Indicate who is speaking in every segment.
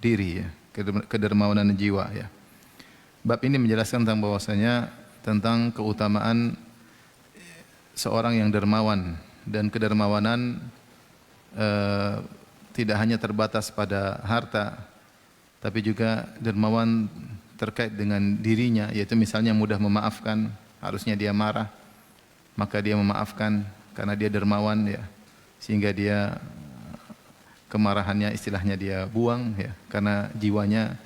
Speaker 1: diri ya, kedermawanan jiwa ya. Bab ini menjelaskan tentang bahwasanya tentang keutamaan seorang yang dermawan, dan kedermawanan tidak hanya terbatas pada harta, tapi juga dermawan terkait dengan dirinya, yaitu misalnya mudah memaafkan. Harusnya dia marah, maka dia memaafkan karena dia dermawan ya, sehingga dia kemarahannya istilahnya dia buang ya, karena jiwanya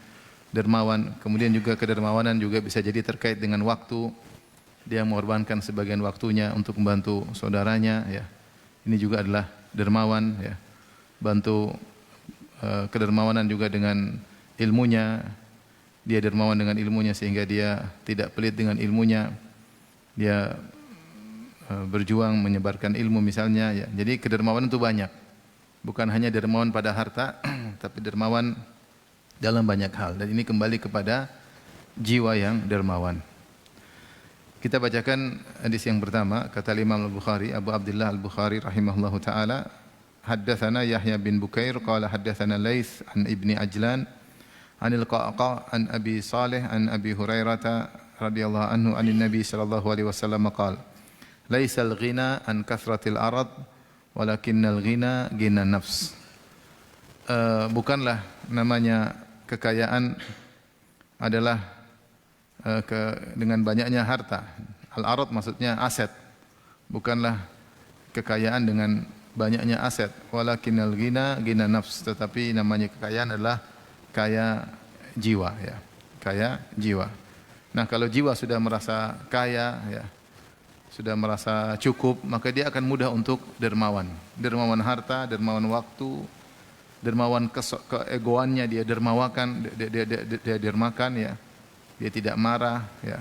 Speaker 1: dermawan. Kemudian juga kedermawanan juga bisa jadi terkait dengan waktu. Dia mengorbankan sebagian waktunya untuk membantu saudaranya ya. Ini juga adalah dermawan ya. Bantu kedermawanan juga dengan ilmunya. Dia dermawan dengan ilmunya sehingga dia tidak pelit dengan ilmunya. Dia berjuang menyebarkan ilmu misalnya ya. Jadi kedermawanan itu banyak. Bukan hanya dermawan pada harta, tapi dermawan dalam banyak hal. Dan ini kembali kepada jiwa yang dermawan. Kita bacakan hadis yang pertama, kata Imam Al-Bukhari, Abu Abdullah Al-Bukhari rahimahullahu taala, haddatsana Yahya bin Bukair qala haddatsana Laits an Ibni Ajlan anil Qaqa an Abi Salih an Abi Hurairah radhiyallahu anhu anin Nabi sallallahu alaihi wasallam qala laisal ghina an kathratil arad walakinnal ghina ghina nafs. Bukanlah namanya kekayaan adalah dengan banyaknya harta. Al-arad maksudnya aset. Bukanlah kekayaan dengan banyaknya aset. Walakinnal ghina ghina nafs. Tetapi namanya kekayaan adalah kaya jiwa ya. Kaya jiwa. Nah, kalau jiwa sudah merasa kaya ya, sudah merasa cukup, maka dia akan mudah untuk dermawan. Dermawan harta, dermawan waktu, dermawan keegoannya dia dermawakan, dia dermakan ya. Dia tidak marah ya.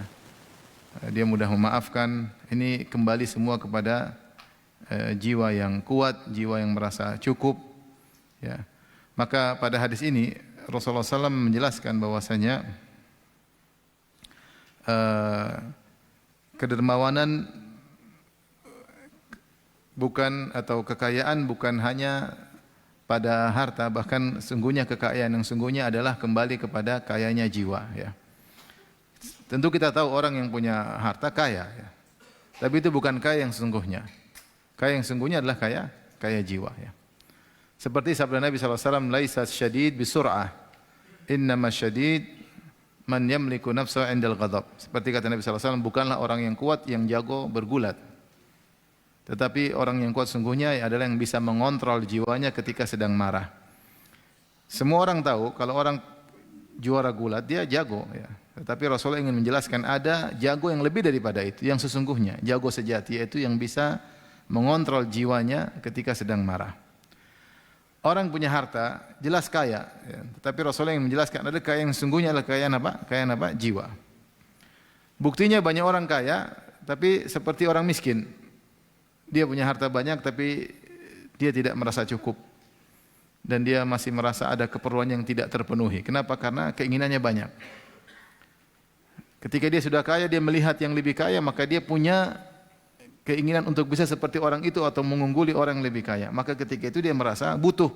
Speaker 1: Dia mudah memaafkan. Ini kembali semua kepada jiwa yang kuat, jiwa yang merasa cukup ya. Maka pada hadis ini Rasulullah SAW menjelaskan bahwasanya kedermawanan bukan, atau kekayaan bukan hanya pada harta, bahkan sungguhnya kekayaan yang sungguhnya adalah kembali kepada kayanya jiwa ya. Tentu kita tahu orang yang punya harta kaya ya. Tapi itu bukan kaya yang sesungguhnya. Kaya yang sesungguhnya adalah kaya jiwa ya. Seperti sabda Nabi SAW, laisa syadid bisur'ah, innama syadid man yamliku nafsahu 'indal ghadab. Seperti kata Nabi SAW, bukanlah orang yang kuat yang jago bergulat. Tetapi orang yang kuat sungguhnya adalah yang bisa mengontrol jiwanya ketika sedang marah. Semua orang tahu kalau orang juara gulat dia jago ya. Tetapi Rasulullah ingin menjelaskan ada jago yang lebih daripada itu, yang sesungguhnya jago sejati, yaitu yang bisa mengontrol jiwanya ketika sedang marah. Orang punya harta jelas kaya ya. Tetapi Rasulullah ingin menjelaskan ada kaya yang sesungguhnya adalah kaya apa? Kaya apa? Jiwa. Buktinya banyak orang kaya tapi seperti orang miskin. Dia punya harta banyak tapi dia tidak merasa cukup. Dan dia masih merasa ada keperluan yang tidak terpenuhi. Kenapa? Karena keinginannya banyak. Ketika dia sudah kaya, dia melihat yang lebih kaya, maka dia punya keinginan untuk bisa seperti orang itu atau mengungguli orang yang lebih kaya. Maka ketika itu dia merasa butuh,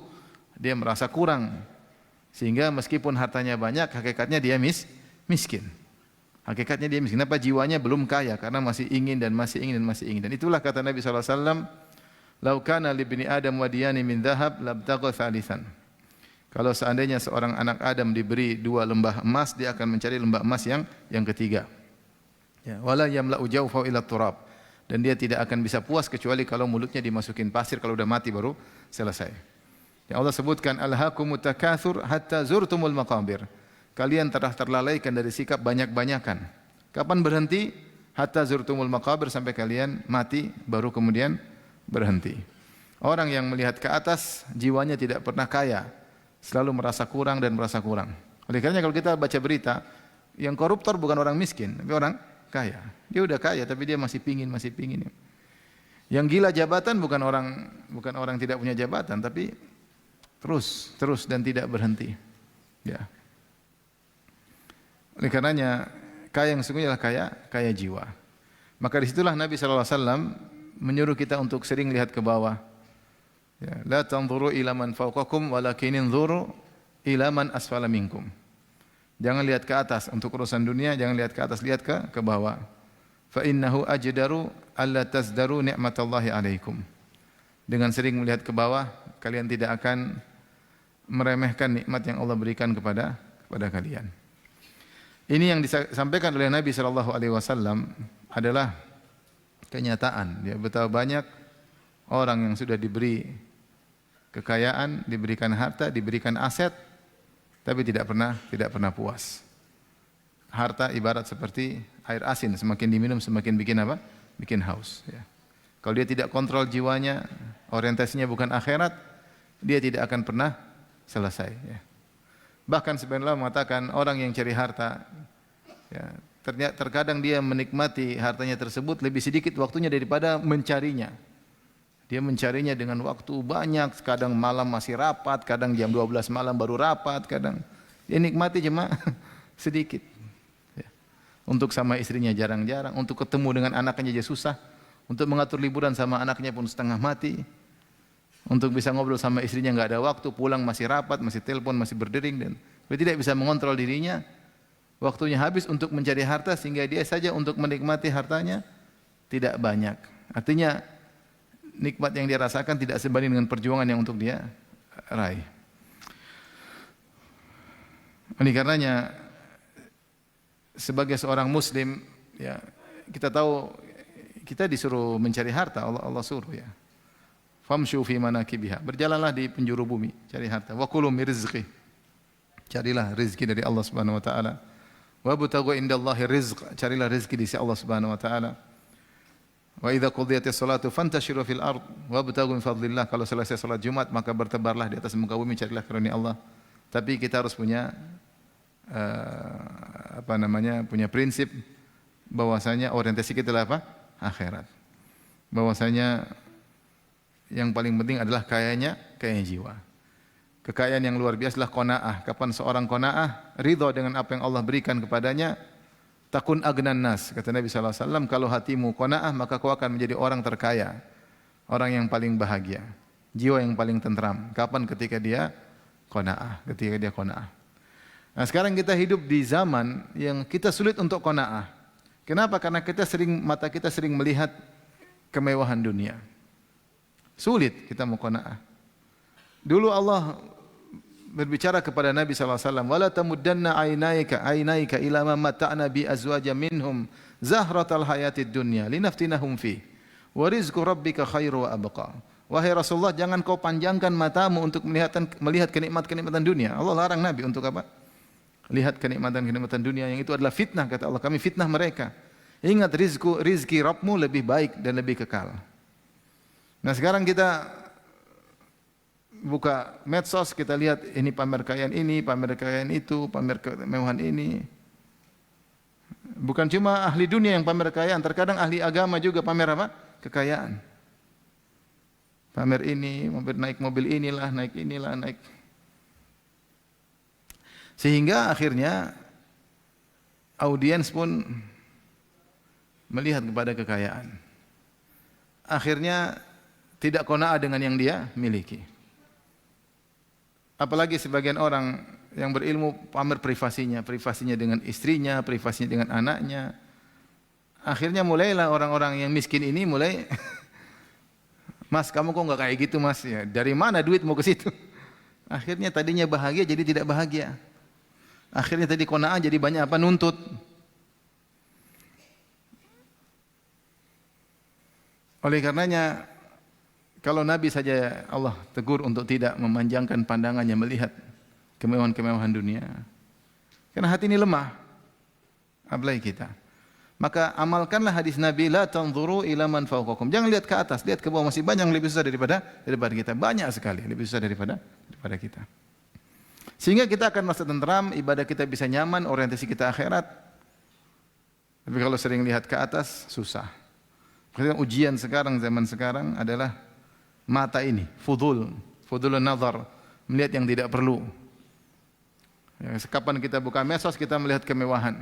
Speaker 1: dia merasa kurang. Sehingga meskipun hartanya banyak, hakikatnya dia miskin. Hakikatnya dia miskin. Kenapa? Jiwanya belum kaya, karena masih ingin dan masih ingin dan masih ingin. Dan itulah kata Nabi SAW, "Lau kana li bani Adam wadiyani min dhahab labtagha thalithan." Kalau seandainya seorang anak Adam diberi 2 lembah emas, dia akan mencari lembah emas yang ketiga. Ya, wala yamla'u jawfahu ila turab. Dan dia tidak akan bisa puas kecuali kalau mulutnya dimasukin pasir, kalau udah mati baru selesai. Ya, Allah sebutkan alhaakumut takatsur hatta zurtumul maqabir. Kalian telah terlalaikan dari sikap banyak-banyakan. Kapan berhenti? Hatta zurtumul maqabir, sampai kalian mati baru kemudian berhenti. Orang yang melihat ke atas jiwanya tidak pernah kaya, selalu merasa kurang dan merasa kurang. Oleh karena kalau kita baca berita, yang koruptor bukan orang miskin, tapi orang kaya. Dia udah kaya tapi dia masih pingin. Yang gila jabatan bukan orang tidak punya jabatan, tapi terus dan tidak berhenti. Ya. Oleh karenanya kaya yang sesungguhnya adalah kaya jiwa. Maka disitulah Nabi SAW menyuruh kita untuk sering lihat ke bawah. Ya, la tanzuru ila man fawqakum walakin inzuru ila man asfala minkum. Jangan lihat ke atas untuk urusan dunia, jangan lihat ke atas, lihat ke bawah. Fa innahu ajdaru alla tazdaru ni'matallahi alaikum. Dengan sering melihat ke bawah, kalian tidak akan meremehkan nikmat yang Allah berikan kepada kalian. Ini yang disampaikan oleh Nabi sallallahu alaihi wasallam adalah kenyataan. Ya, betapa banyak orang yang sudah diberi kekayaan, diberikan harta, diberikan aset, tapi tidak pernah puas. Harta ibarat seperti air asin, semakin diminum semakin bikin apa? Bikin haus. Ya. Kalau dia tidak kontrol jiwanya, orientasinya bukan akhirat, dia tidak akan pernah selesai. Ya. Bahkan sebagian ulama mengatakan orang yang cari harta, ya, terkadang dia menikmati hartanya tersebut lebih sedikit waktunya daripada mencarinya. Dia mencarinya dengan waktu banyak, kadang malam masih rapat, kadang jam 12 malam baru rapat, kadang dia nikmati cuma sedikit. Ya. Untuk sama istrinya jarang-jarang, untuk ketemu dengan anaknya aja susah, untuk mengatur liburan sama anaknya pun setengah mati, untuk bisa ngobrol sama istrinya enggak ada waktu, pulang masih rapat, masih telepon, masih berdering, dan dia tidak bisa mengontrol dirinya. Waktunya habis untuk mencari harta sehingga dia saja untuk menikmati hartanya tidak banyak. Artinya nikmat yang dia rasakan tidak sebanding dengan perjuangan yang untuk dia raih. Oleh karenanya sebagai seorang muslim, ya, kita tahu kita disuruh mencari harta, Allah suruh, ya. Famshu fi manakibiha. Berjalanlah di penjuru bumi, cari harta. Wa kulu min rizqi. Carilah rezeki dari Allah Subhanahu wa taala. Wa butaghu indallahi rizq. Carilah rezeki di sisi Allah Subhanahu wa taala. Wa idza qudiyatis salatu fantashiru fil ard wabtaghu min fadlillah. Kalau selesai salat Jumat maka bertebarlah di atas muka bumi, carilah karunia Allah. Tapi kita harus punya punya prinsip bahwasanya orientasi kita adalah apa? Akhirat. Bahwasanya yang paling penting adalah kayanya jiwa. Kekayaan yang luar biasa adalah qanaah. Kapan seorang qanaah, ridha dengan apa yang Allah berikan kepadanya, takun agnan nas, kata Nabi sallallahu alaihi wasallam, kalau hatimu qanaah maka kau akan menjadi orang terkaya, orang yang paling bahagia, jiwa yang paling tentram. Kapan? Ketika dia qanaah, Nah, sekarang kita hidup di zaman yang kita sulit untuk qanaah. Kenapa? Karena mata kita sering melihat kemewahan dunia. Sulit kita mau qanaah. Dulu Allah berbicara kepada Nabi SAW, wala tamuddanna ainaika ila ma mata'na bi azwaja minhum zahratal hayatid dunya linaftinahum fi wa rizqu rabbika khairu wa abqa. Wahai Rasulullah, jangan kau panjangkan matamu untuk melihat kenikmatan dunia. Allah larang Nabi untuk apa? Lihat kenikmatan dunia, yang itu adalah fitnah, kata Allah, kami fitnah mereka. Ingat, rizki Rabbmu lebih baik dan lebih kekal. Nah, sekarang kita buka medsos, kita lihat ini pamer kekayaan ini, pamer kekayaan itu, pamer kemewahan ini. Bukan cuma ahli dunia yang pamer kekayaan, terkadang ahli agama juga pamer apa? Kekayaan. Pamer ini, naik mobil inilah, naik. Sehingga akhirnya audiens pun melihat kepada kekayaan. Akhirnya tidak qanaah dengan yang dia miliki. Apalagi sebagian orang yang berilmu pamer privasinya dengan istrinya, privasinya dengan anaknya. Akhirnya mulailah orang-orang yang miskin ini mulai, Mas, kamu kok enggak kayak gitu, Mas? Ya, dari mana duit mau ke situ? Akhirnya tadinya bahagia jadi tidak bahagia. Akhirnya tadi qanaah jadi banyak apa? Nuntut. Oleh karenanya, kalau Nabi saja Allah tegur untuk tidak memanjangkan pandangannya melihat kemewahan-kemewahan dunia. Karena hati ini lemah. Apalagi kita. Maka amalkanlah hadis Nabi, la tanzuru ila man fawqakum. Jangan lihat ke atas, lihat ke bawah, masih banyak yang lebih susah daripada kita. Banyak sekali lebih susah daripada kita. Sehingga kita akan merasa tentram, ibadah kita bisa nyaman, orientasi kita akhirat. Tapi kalau sering lihat ke atas, susah. Karena ujian sekarang, zaman sekarang adalah mata ini, fudulun nazar, melihat yang tidak perlu. Ya, kapan kita buka medsos kita melihat kemewahan.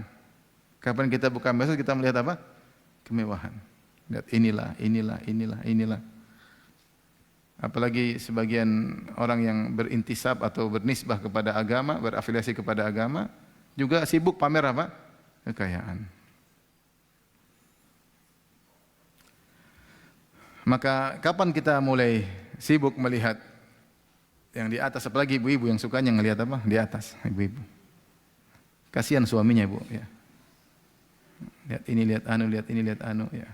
Speaker 1: Kapan kita buka medsos kita melihat apa? Kemewahan. Lihat inilah. Apalagi sebagian orang yang berintisab atau bernisbah kepada agama, berafiliasi kepada agama, juga sibuk pamer apa? Kekayaan. Maka kapan kita mulai sibuk melihat yang di atas, apalagi ibu-ibu yang sukanya ngelihat apa? Di atas, ibu-ibu. Kasihan suaminya, Bu, ya. Lihat ini, lihat anu, lihat ini, lihat anu, ya.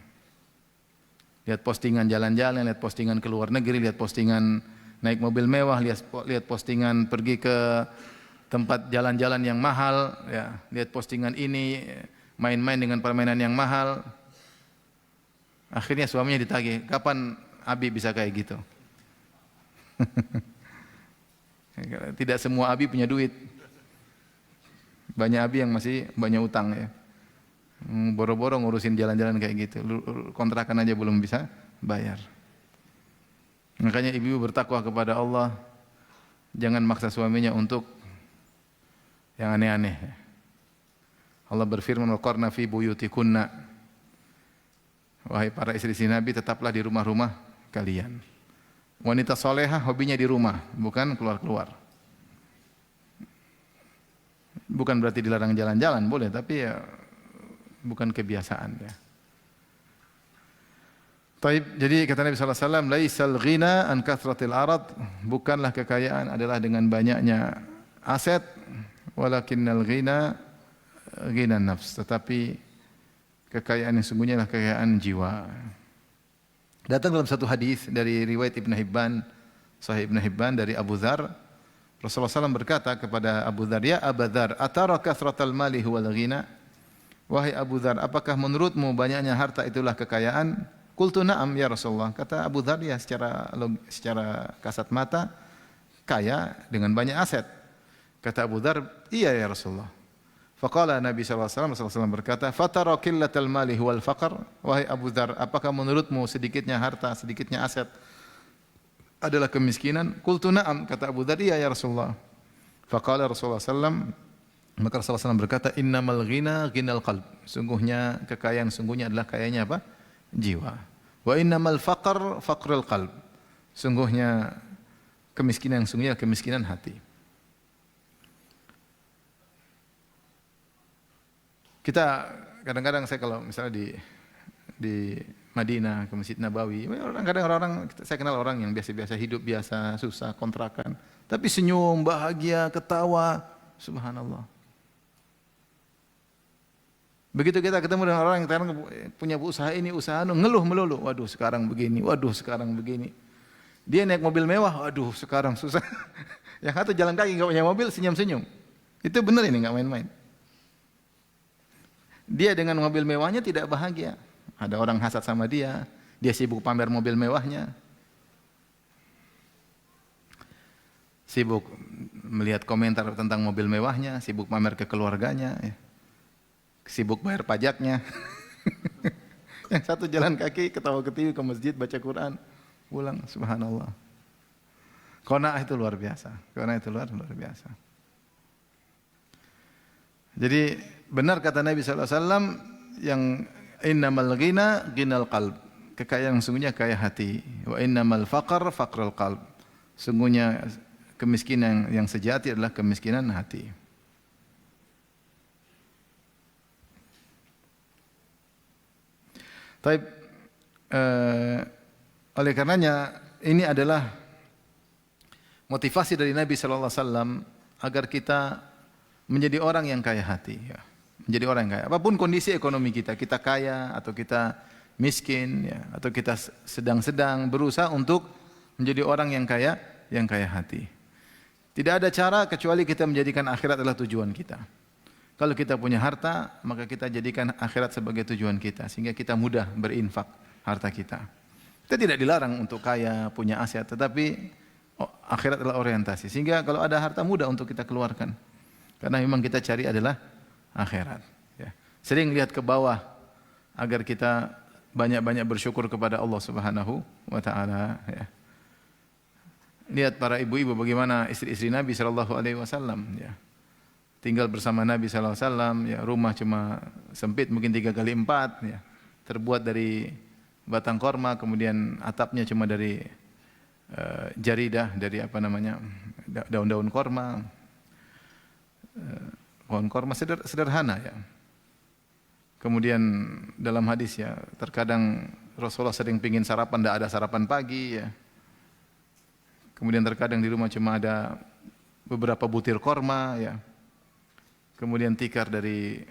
Speaker 1: Lihat postingan jalan-jalan, lihat postingan ke luar negeri, lihat postingan naik mobil mewah, lihat postingan pergi ke tempat jalan-jalan yang mahal, ya. Lihat postingan ini, main-main dengan permainan yang mahal. Akhirnya suaminya ditagih, kapan Abi bisa kayak gitu? Tidak semua Abi punya duit. Banyak Abi yang masih banyak utang, ya. Boro-boro ngurusin jalan-jalan kayak gitu, kontrakan aja belum bisa bayar. Makanya ibu bertakwa kepada Allah, jangan maksa suaminya untuk yang aneh-aneh. Allah berfirman, waqarna fi buyutikunna, wahai para istri Nabi, tetaplah di rumah-rumah kalian. Wanita solehah hobinya di rumah, bukan keluar-keluar. Bukan berarti dilarang jalan-jalan, boleh, tapi ya bukan kebiasaan, ya. Taib, jadi kata Nabi sallallahu alaihi wasallam, laisal ghina an kathratil arad, bukanlah kekayaan adalah dengan banyaknya aset, walakinnal ghina ghina nafs, tetapi kekayaan yang sungguhnya adalah kekayaan jiwa. Datang dalam satu hadis dari riwayat Ibn Hibban, Sahih Ibn Hibban dari Abu Dzar, Rasulullah SAW berkata kepada Abu Dzar, ya Abu Dzar, atara kathratal mali huwal ghina? Wahai Abu Dzar, apakah menurutmu banyaknya harta itulah kekayaan? Qultu na'am ya Rasulullah. Kata Abu Dzar, ya secara kasat mata kaya dengan banyak aset. Kata Abu Dzar, iya ya Rasulullah. Faqala Nabi sallallahu alaihi wasallam, Rasulullah SAW berkata, fatara qillatal mali huwal faqr? Wahai Abu Dzar, apakah menurutmu sedikitnya harta, sedikitnya aset adalah kemiskinan? Qultu na'am. Kata Abu Dzar, iya ya Rasulullah. Faqala Rasulullah SAW, maka Rasulullah SAW berkata, innamal ghina ghinal qalb. Sungguhnya kekayaan sungguhnya adalah kayanya apa? Jiwa. Wa innamal faqr faqrul qalb. Sungguhnya kemiskinan yang sungguhnya kemiskinan hati. Kita kadang-kadang saya kalau misalnya di Madinah ke Masjid Nabawi, kadang orang saya kenal orang yang biasa-biasa hidup biasa, susah, kontrakan, tapi senyum, bahagia, ketawa, subhanallah. Begitu kita ketemu dengan orang yang punya usaha ini, usaha anu, ngeluh melulu. Waduh, sekarang begini. Waduh, sekarang begini. Dia naik mobil mewah. Waduh, sekarang susah. Yang satu jalan kaki enggak punya mobil, senyum-senyum. Itu benar ini, enggak main-main. Dia dengan mobil mewahnya tidak bahagia. Ada orang hasad sama dia. Dia sibuk pamer mobil mewahnya. Sibuk melihat komentar tentang mobil mewahnya, sibuk pamer ke keluarganya, ya. Sibuk bayar pajaknya. Yang satu jalan kaki, ketawa-ketiwi ke masjid, baca Quran, pulang, subhanallah. Qanaah itu luar biasa. Qanaah itu luar biasa. Jadi benar kata Nabi sallallahu alaihi wasallam, yang innamal ghina ghinal qalb. Kekayaan sungguhnya kaya hati. Wa innamal faqr faqrul qalb. Sungguhnya kemiskinan yang sejati adalah kemiskinan hati. Taib, oleh karenanya ini adalah motivasi dari Nabi sallallahu alaihi wasallam agar kita menjadi orang yang kaya hati, ya. Menjadi orang yang kaya. Apapun kondisi ekonomi kita, kita kaya atau kita miskin, ya, atau kita sedang-sedang, berusaha untuk menjadi orang yang kaya hati. Tidak ada cara kecuali kita menjadikan akhirat adalah tujuan kita. Kalau kita punya harta, maka kita jadikan akhirat sebagai tujuan kita, sehingga kita mudah berinfak harta kita. Kita tidak dilarang untuk kaya, punya aset, tetapi akhirat adalah orientasi. Sehingga kalau ada harta mudah untuk kita keluarkan. Karena memang kita cari adalah akhirat. Ya. Sering lihat ke bawah agar kita banyak-banyak bersyukur kepada Allah Subhanahu wa taala, ya. Lihat para ibu-ibu bagaimana istri-istri Nabi sallallahu alaihi wasallam, ya. Tinggal bersama Nabi sallallahu alaihi wasallam, ya, rumah cuma sempit mungkin 3x4, ya. Terbuat dari batang korma, kemudian atapnya cuma dari jaridah dari apa namanya, daun-daun korma, pohon korma sederhana ya. Kemudian dalam hadis ya, terkadang Rasulullah sering pingin sarapan, tidak ada sarapan pagi ya. Kemudian terkadang di rumah cuma ada beberapa butir korma ya. Kemudian tikar dari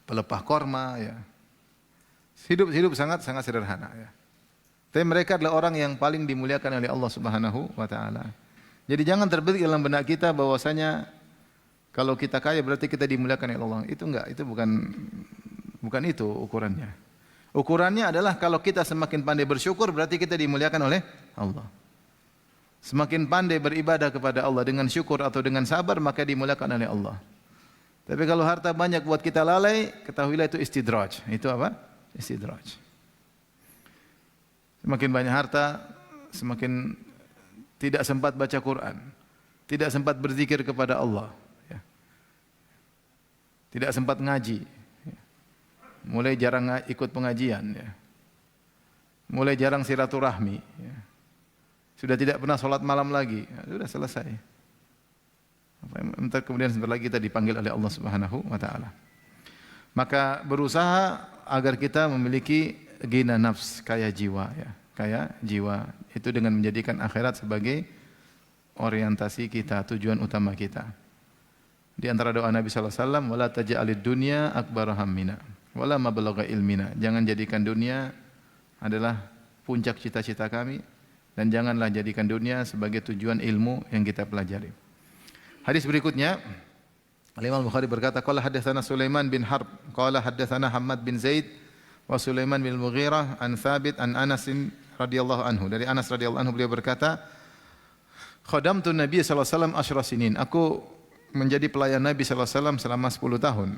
Speaker 1: pelepah korma ya. Hidup sangat sederhana ya. Tapi mereka adalah orang yang paling dimuliakan oleh Allah Subhanahu wa taala. Jadi jangan terbetik dalam benak kita bahwasanya kalau kita kaya berarti kita dimuliakan oleh Allah. Itu enggak, itu bukan itu ukurannya. Ukurannya adalah kalau kita semakin pandai bersyukur berarti kita dimuliakan oleh Allah. Semakin pandai beribadah kepada Allah dengan syukur atau dengan sabar maka dimuliakan oleh Allah. Tapi kalau harta banyak buat kita lalai, ketahuilah itu istidraj. Itu apa? Istidraj. Semakin banyak harta, semakin tidak sempat baca Quran, tidak sempat berzikir kepada Allah, ya. Tidak sempat ngaji, ya. Mulai jarang ikut pengajian, ya. Mulai jarang silaturahmi, ya. Sudah tidak pernah sholat malam lagi, ya, sudah selesai. Entar kemudian sebentar lagi kita dipanggil oleh Allah Subhanahu wa taala. Maka berusaha agar kita memiliki ghina nafs, kaya jiwa ya, kaya jiwa itu dengan menjadikan akhirat sebagai orientasi kita, tujuan utama kita. Di antara doa Nabi sallallahu alaihi wasallam, wala taj'alid dunya akbar hammina wala mablagha ilmina. Jangan jadikan dunia adalah puncak cita-cita kami dan janganlah jadikan dunia sebagai tujuan ilmu yang kita pelajari. Hadis berikutnya, Imam Bukhari berkata, qala hadatsana Sulaiman bin Harb, qala hadatsana Hammad bin Zaid wa Sulaiman bin Mughirah an Thabit an Anas radhiyallahu anhu. Dari Anas radhiyallahu anhu beliau berkata, khadamtu Nabi sallallahu alaihi wasallam asyra sinin. Aku menjadi pelayan Nabi sallallahu alaihi wasallam selama 10 tahun.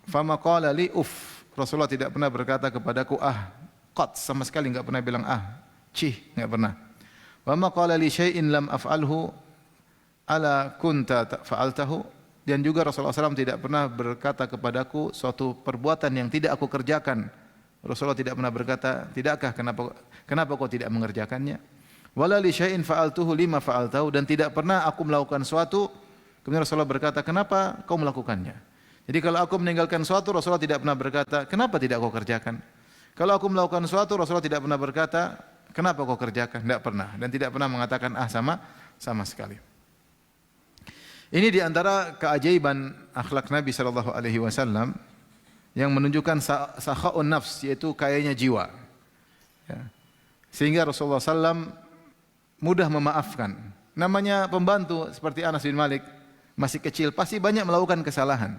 Speaker 1: Fama qala li uff. Rasulullah tidak pernah berkata kepadaku qat, sama sekali enggak pernah bilang cih, enggak pernah. Wa ma qala li syai'in lam af'alhu ala kunta fa'altahu. Dan juga Rasulullah SAW tidak pernah berkata kepadaku suatu perbuatan yang tidak aku kerjakan. Rasulullah tidak pernah berkata, tidakkah kenapa kau tidak mengerjakannya? Wala li syai'in fa'altuhu lima fa'altahu, dan tidak pernah aku melakukan suatu kemudian Rasulullah berkata, kenapa kau melakukannya? Jadi kalau aku meninggalkan suatu, Rasulullah tidak pernah berkata, kenapa tidak kau kerjakan? Kalau aku melakukan suatu, Rasulullah tidak pernah berkata, kenapa kau kerjakan? Tidak pernah, dan tidak pernah mengatakan sama sekali. Ini di antara keajaiban akhlak Nabi sallallahu alaihi wasallam yang menunjukkan sakhaun nafs, yaitu kayanya jiwa. Ya. Sehingga Rasulullah SAW mudah memaafkan. Namanya pembantu seperti Anas bin Malik, masih kecil, pasti banyak melakukan kesalahan.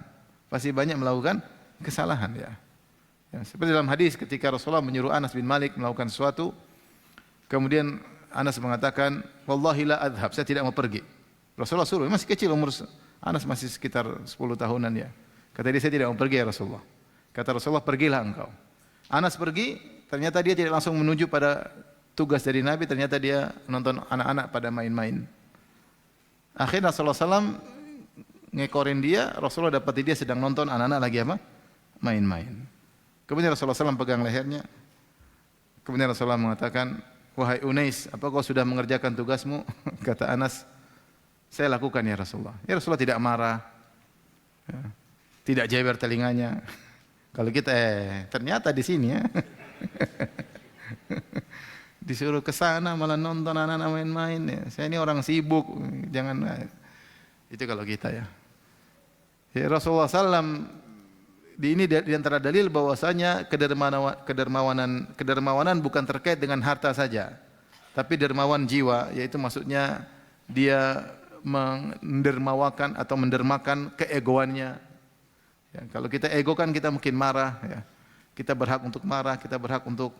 Speaker 1: Ya. Ya, seperti dalam hadis ketika Rasulullah menyuruh Anas bin Malik melakukan sesuatu, kemudian Anas mengatakan, wallahi la adhab, saya tidak mau pergi. Rasulullah suruh, masih kecil umur Anas masih sekitar 10 tahunan ya. Kata dia, saya tidak mau pergi ya Rasulullah. Kata Rasulullah, pergilah engkau. Anas pergi, ternyata dia tidak langsung menuju pada tugas dari Nabi, ternyata dia nonton anak-anak pada main-main. Akhirnya Rasulullah SAW ngekorin dia, Rasulullah dapati dia sedang nonton anak-anak lagi apa? Main-main. Kemudian Rasulullah SAW pegang lehernya. Kemudian Rasulullah mengatakan, wahai Unais, apa kau sudah mengerjakan tugasmu? Kata Anas, saya lakukan ya Rasulullah. Ya Rasulullah tidak marah, ya, tidak jewer telinganya. Kalau kita ternyata di sini ya. Disuruh ke sana malah nonton anak-anak main-main ya. Saya ini orang sibuk, jangan. Itu kalau kita ya. Ya Rasulullah SAW ini di antara dalil bahwasanya kedermawanan bukan terkait dengan harta saja, tapi dermawan jiwa, yaitu maksudnya dia mendermawakan atau mendermakan keegoannya. Ya, kalau kita ego kan kita mungkin marah, ya. Kita berhak untuk marah, kita berhak untuk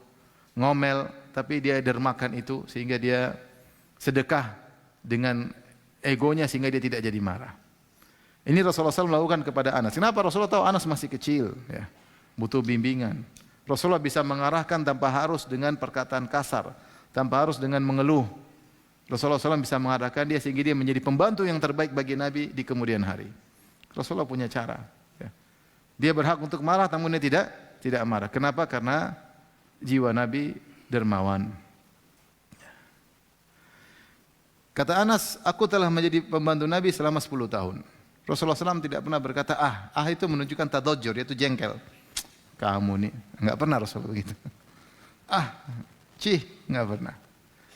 Speaker 1: ngomel, tapi dia dermakan itu sehingga dia sedekah dengan egonya sehingga dia tidak jadi marah. Ini Rasulullah SAW melakukan kepada Anas. Kenapa? Rasulullah tahu Anas masih kecil, ya, butuh bimbingan. Rasulullah bisa mengarahkan tanpa harus dengan perkataan kasar, tanpa harus dengan mengeluh. Rasulullah SAW bisa mengarahkan dia sehingga dia menjadi pembantu yang terbaik bagi Nabi di kemudian hari. Rasulullah punya cara. Ya. Dia berhak untuk marah, namun dia tidak marah. Kenapa? Karena jiwa Nabi dermawan. Kata Anas, aku telah menjadi pembantu Nabi selama 10 tahun. Rasulullah SAW tidak pernah berkata, itu menunjukkan tadajjur, yaitu jengkel. Kamu nih, enggak pernah Rasulullah begitu. Enggak pernah.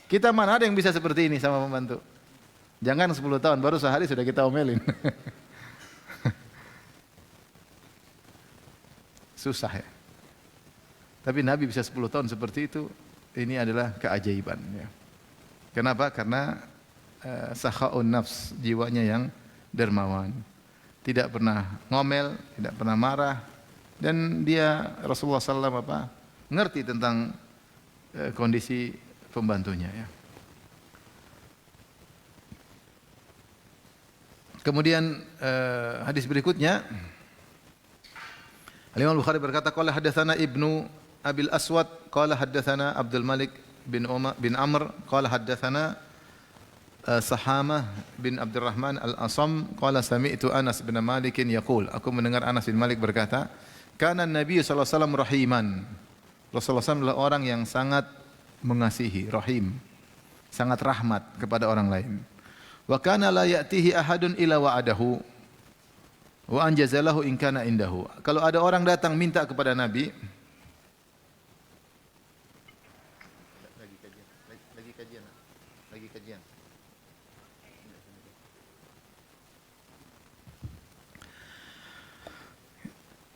Speaker 1: Kita mana ada yang bisa seperti ini sama pembantu? Jangan 10 tahun, baru sehari sudah kita omelin. Susah ya. Tapi Nabi bisa 10 tahun seperti itu, ini adalah keajaiban. Ya. Kenapa? Karena sakhaun nafs, jiwanya yang dermawan. Tidak pernah ngomel, tidak pernah marah. Dan dia Rasulullah SAW ngerti tentang kondisi pembantunya. Ya. Kemudian hadis berikutnya, Al-Imam Bukhari berkata, qala hadatsana Ibnu Abil Aswad, qala hadatsana Abdul Malik bin Amr, qala hadatsana Sahamah bin Abdurrahman Al-Asam, qala sami'tu Anas bin Malik yaqul, aku mendengar Anas bin Malik berkata, kana Nabi sallallahu alaihi wasallam rahiman. Rasulullah SAW adalah orang yang sangat mengasihi, rahim, sangat rahmat kepada orang lain. Wa kana la ya'tihi ahadun illa wa'adahu wa anjazalahu in kana indahu. Kalau ada orang datang minta kepada Nabi, lagi kajian.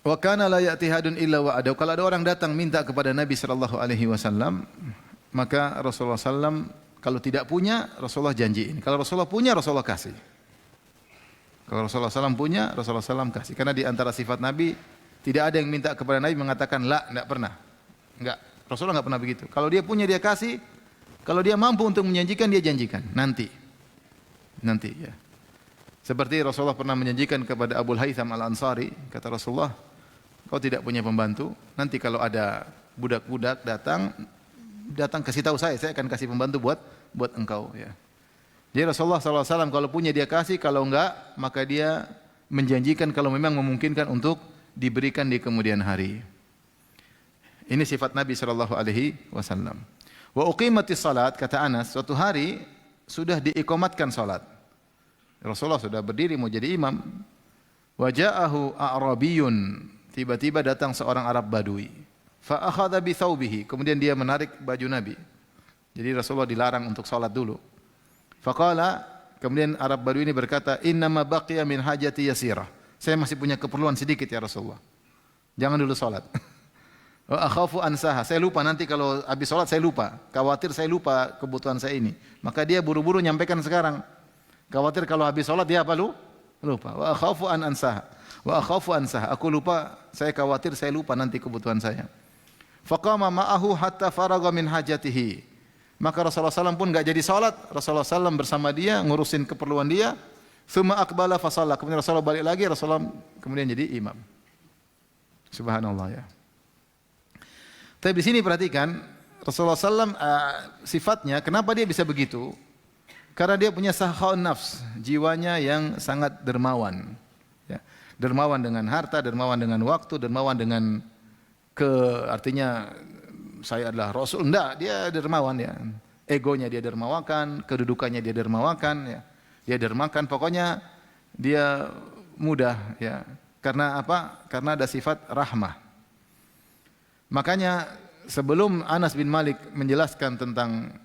Speaker 1: Wa kana la ya'ti hadun illa wa'adahu. Kalau ada orang datang minta kepada Nabi sallallahu alaihi wasallam, maka Rasulullah sallam kalau tidak punya, Rasulullah janjiin. Kalau Rasulullah punya, Rasulullah kasih. Kalau Rasulullah sallam punya, Rasulullah sallam kasih. Karena di antara sifat Nabi, tidak ada yang minta kepada Nabi mengatakan la, tidak pernah. Enggak. Rasulullah enggak pernah begitu. Kalau dia punya, dia kasih. Kalau dia mampu untuk menjanjikan, dia janjikan. Nanti ya. Seperti Rasulullah pernah menjanjikan kepada Abu Haytham Al-Ansari, kata Rasulullah, kau tidak punya pembantu, nanti kalau ada budak-budak datang kasih tahu saya akan kasih pembantu buat engkau ya. Jadi Rasulullah SAW kalau punya dia kasih, kalau enggak maka dia menjanjikan kalau memang memungkinkan untuk diberikan di kemudian hari. Ini sifat Nabi SAW. Wa uqimatis salat, kata Anas, suatu hari sudah diiqamatkan salat. Rasulullah sudah berdiri mau jadi imam. Wa ja'ahu a'rabiyun, tiba-tiba datang seorang Arab Badui. Fa akhadha bi thawbihi, kemudian dia menarik baju Nabi. Jadi Rasulullah dilarang untuk salat dulu. Faqala, kemudian Arab Badui ini berkata, "Innama baqiya min hajati yasirah." Saya masih punya keperluan sedikit ya Rasulullah. Jangan dulu salat. Wa akhafu ansaha, saya lupa nanti kalau habis salat saya lupa. Khawatir saya lupa kebutuhan saya ini. Maka dia buru-buru nyampaikan sekarang. Khawatir kalau habis salat dia apa lupa. Wa akhafu ansaha. Aku lupa, saya khawatir saya lupa nanti kebutuhan saya. Faqama ma'ahu hatta faragha min hajatihi. Maka Rasulullah SAW pun enggak jadi salat. Rasulullah SAW bersama dia ngurusin keperluan dia. Tsumma aqbala fa shalla. Kemudian Rasulullah balik lagi, Rasulullah kemudian jadi imam. Subhanallah ya. Tapi di sini perhatikan Rasulullah SAW sifatnya kenapa dia bisa begitu? Karena dia punya sakhaun nafs, jiwanya yang sangat dermawan. Ya. Dermawan dengan harta, dermawan dengan waktu, dermawan dengan artinya saya adalah Rasul. Enggak, dia dermawan ya. Egonya dia dermawakan, kedudukannya dia dermawakan ya. Dia dermakan, pokoknya dia mudah ya. Karena apa? Karena ada sifat rahmah. Makanya sebelum Anas bin Malik menjelaskan tentang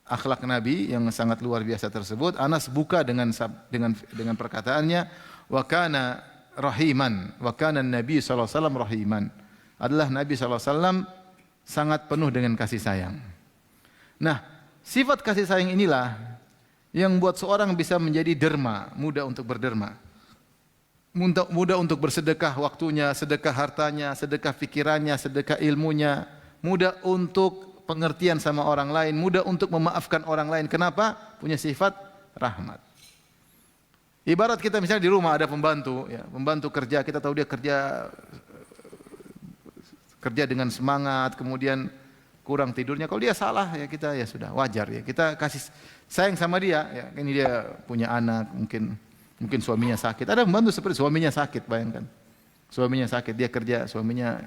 Speaker 1: akhlak Nabi yang sangat luar biasa tersebut, Anas buka dengan perkataannya, wa kana rahiman, wa kana Nabi sallallahu alaihi wasallam rahiman. Adalah Nabi sallallahu alaihi wasallam sangat penuh dengan kasih sayang. Nah, sifat kasih sayang inilah yang buat seorang bisa menjadi derma, mudah untuk berderma. Mudah untuk bersedekah waktunya, sedekah hartanya, sedekah pikirannya, sedekah ilmunya, mudah untuk pengertian sama orang lain, mudah untuk memaafkan orang lain. Kenapa? Punya sifat rahmat. Ibarat kita misalnya di rumah ada pembantu, ya, pembantu kerja, kita tahu dia kerja dengan semangat, kemudian kurang tidurnya. Kalau dia salah ya kita ya sudah wajar ya. Kita kasih sayang sama dia, ya. Ini dia punya anak, mungkin suaminya sakit. Ada pembantu seperti suaminya sakit, bayangkan. Suaminya sakit, dia kerja, suaminya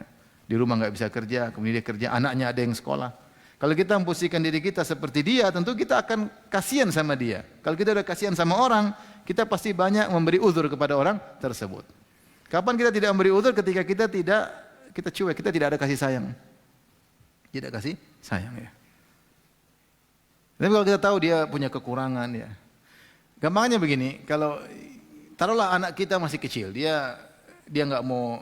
Speaker 1: di rumah enggak bisa kerja, kemudian dia kerja, anaknya ada yang sekolah. Kalau kita memposisikan diri kita seperti dia, tentu kita akan kasihan sama dia. Kalau kita udah kasihan sama orang, kita pasti banyak memberi uzur kepada orang tersebut. Kapan kita tidak memberi uzur? Ketika kita cuek, kita tidak ada kasih sayang. Tidak kasih sayang ya. Tapi kalau kita tahu dia punya kekurangan ya. Gampangnya begini, kalau taruhlah anak kita masih kecil, dia nggak mau,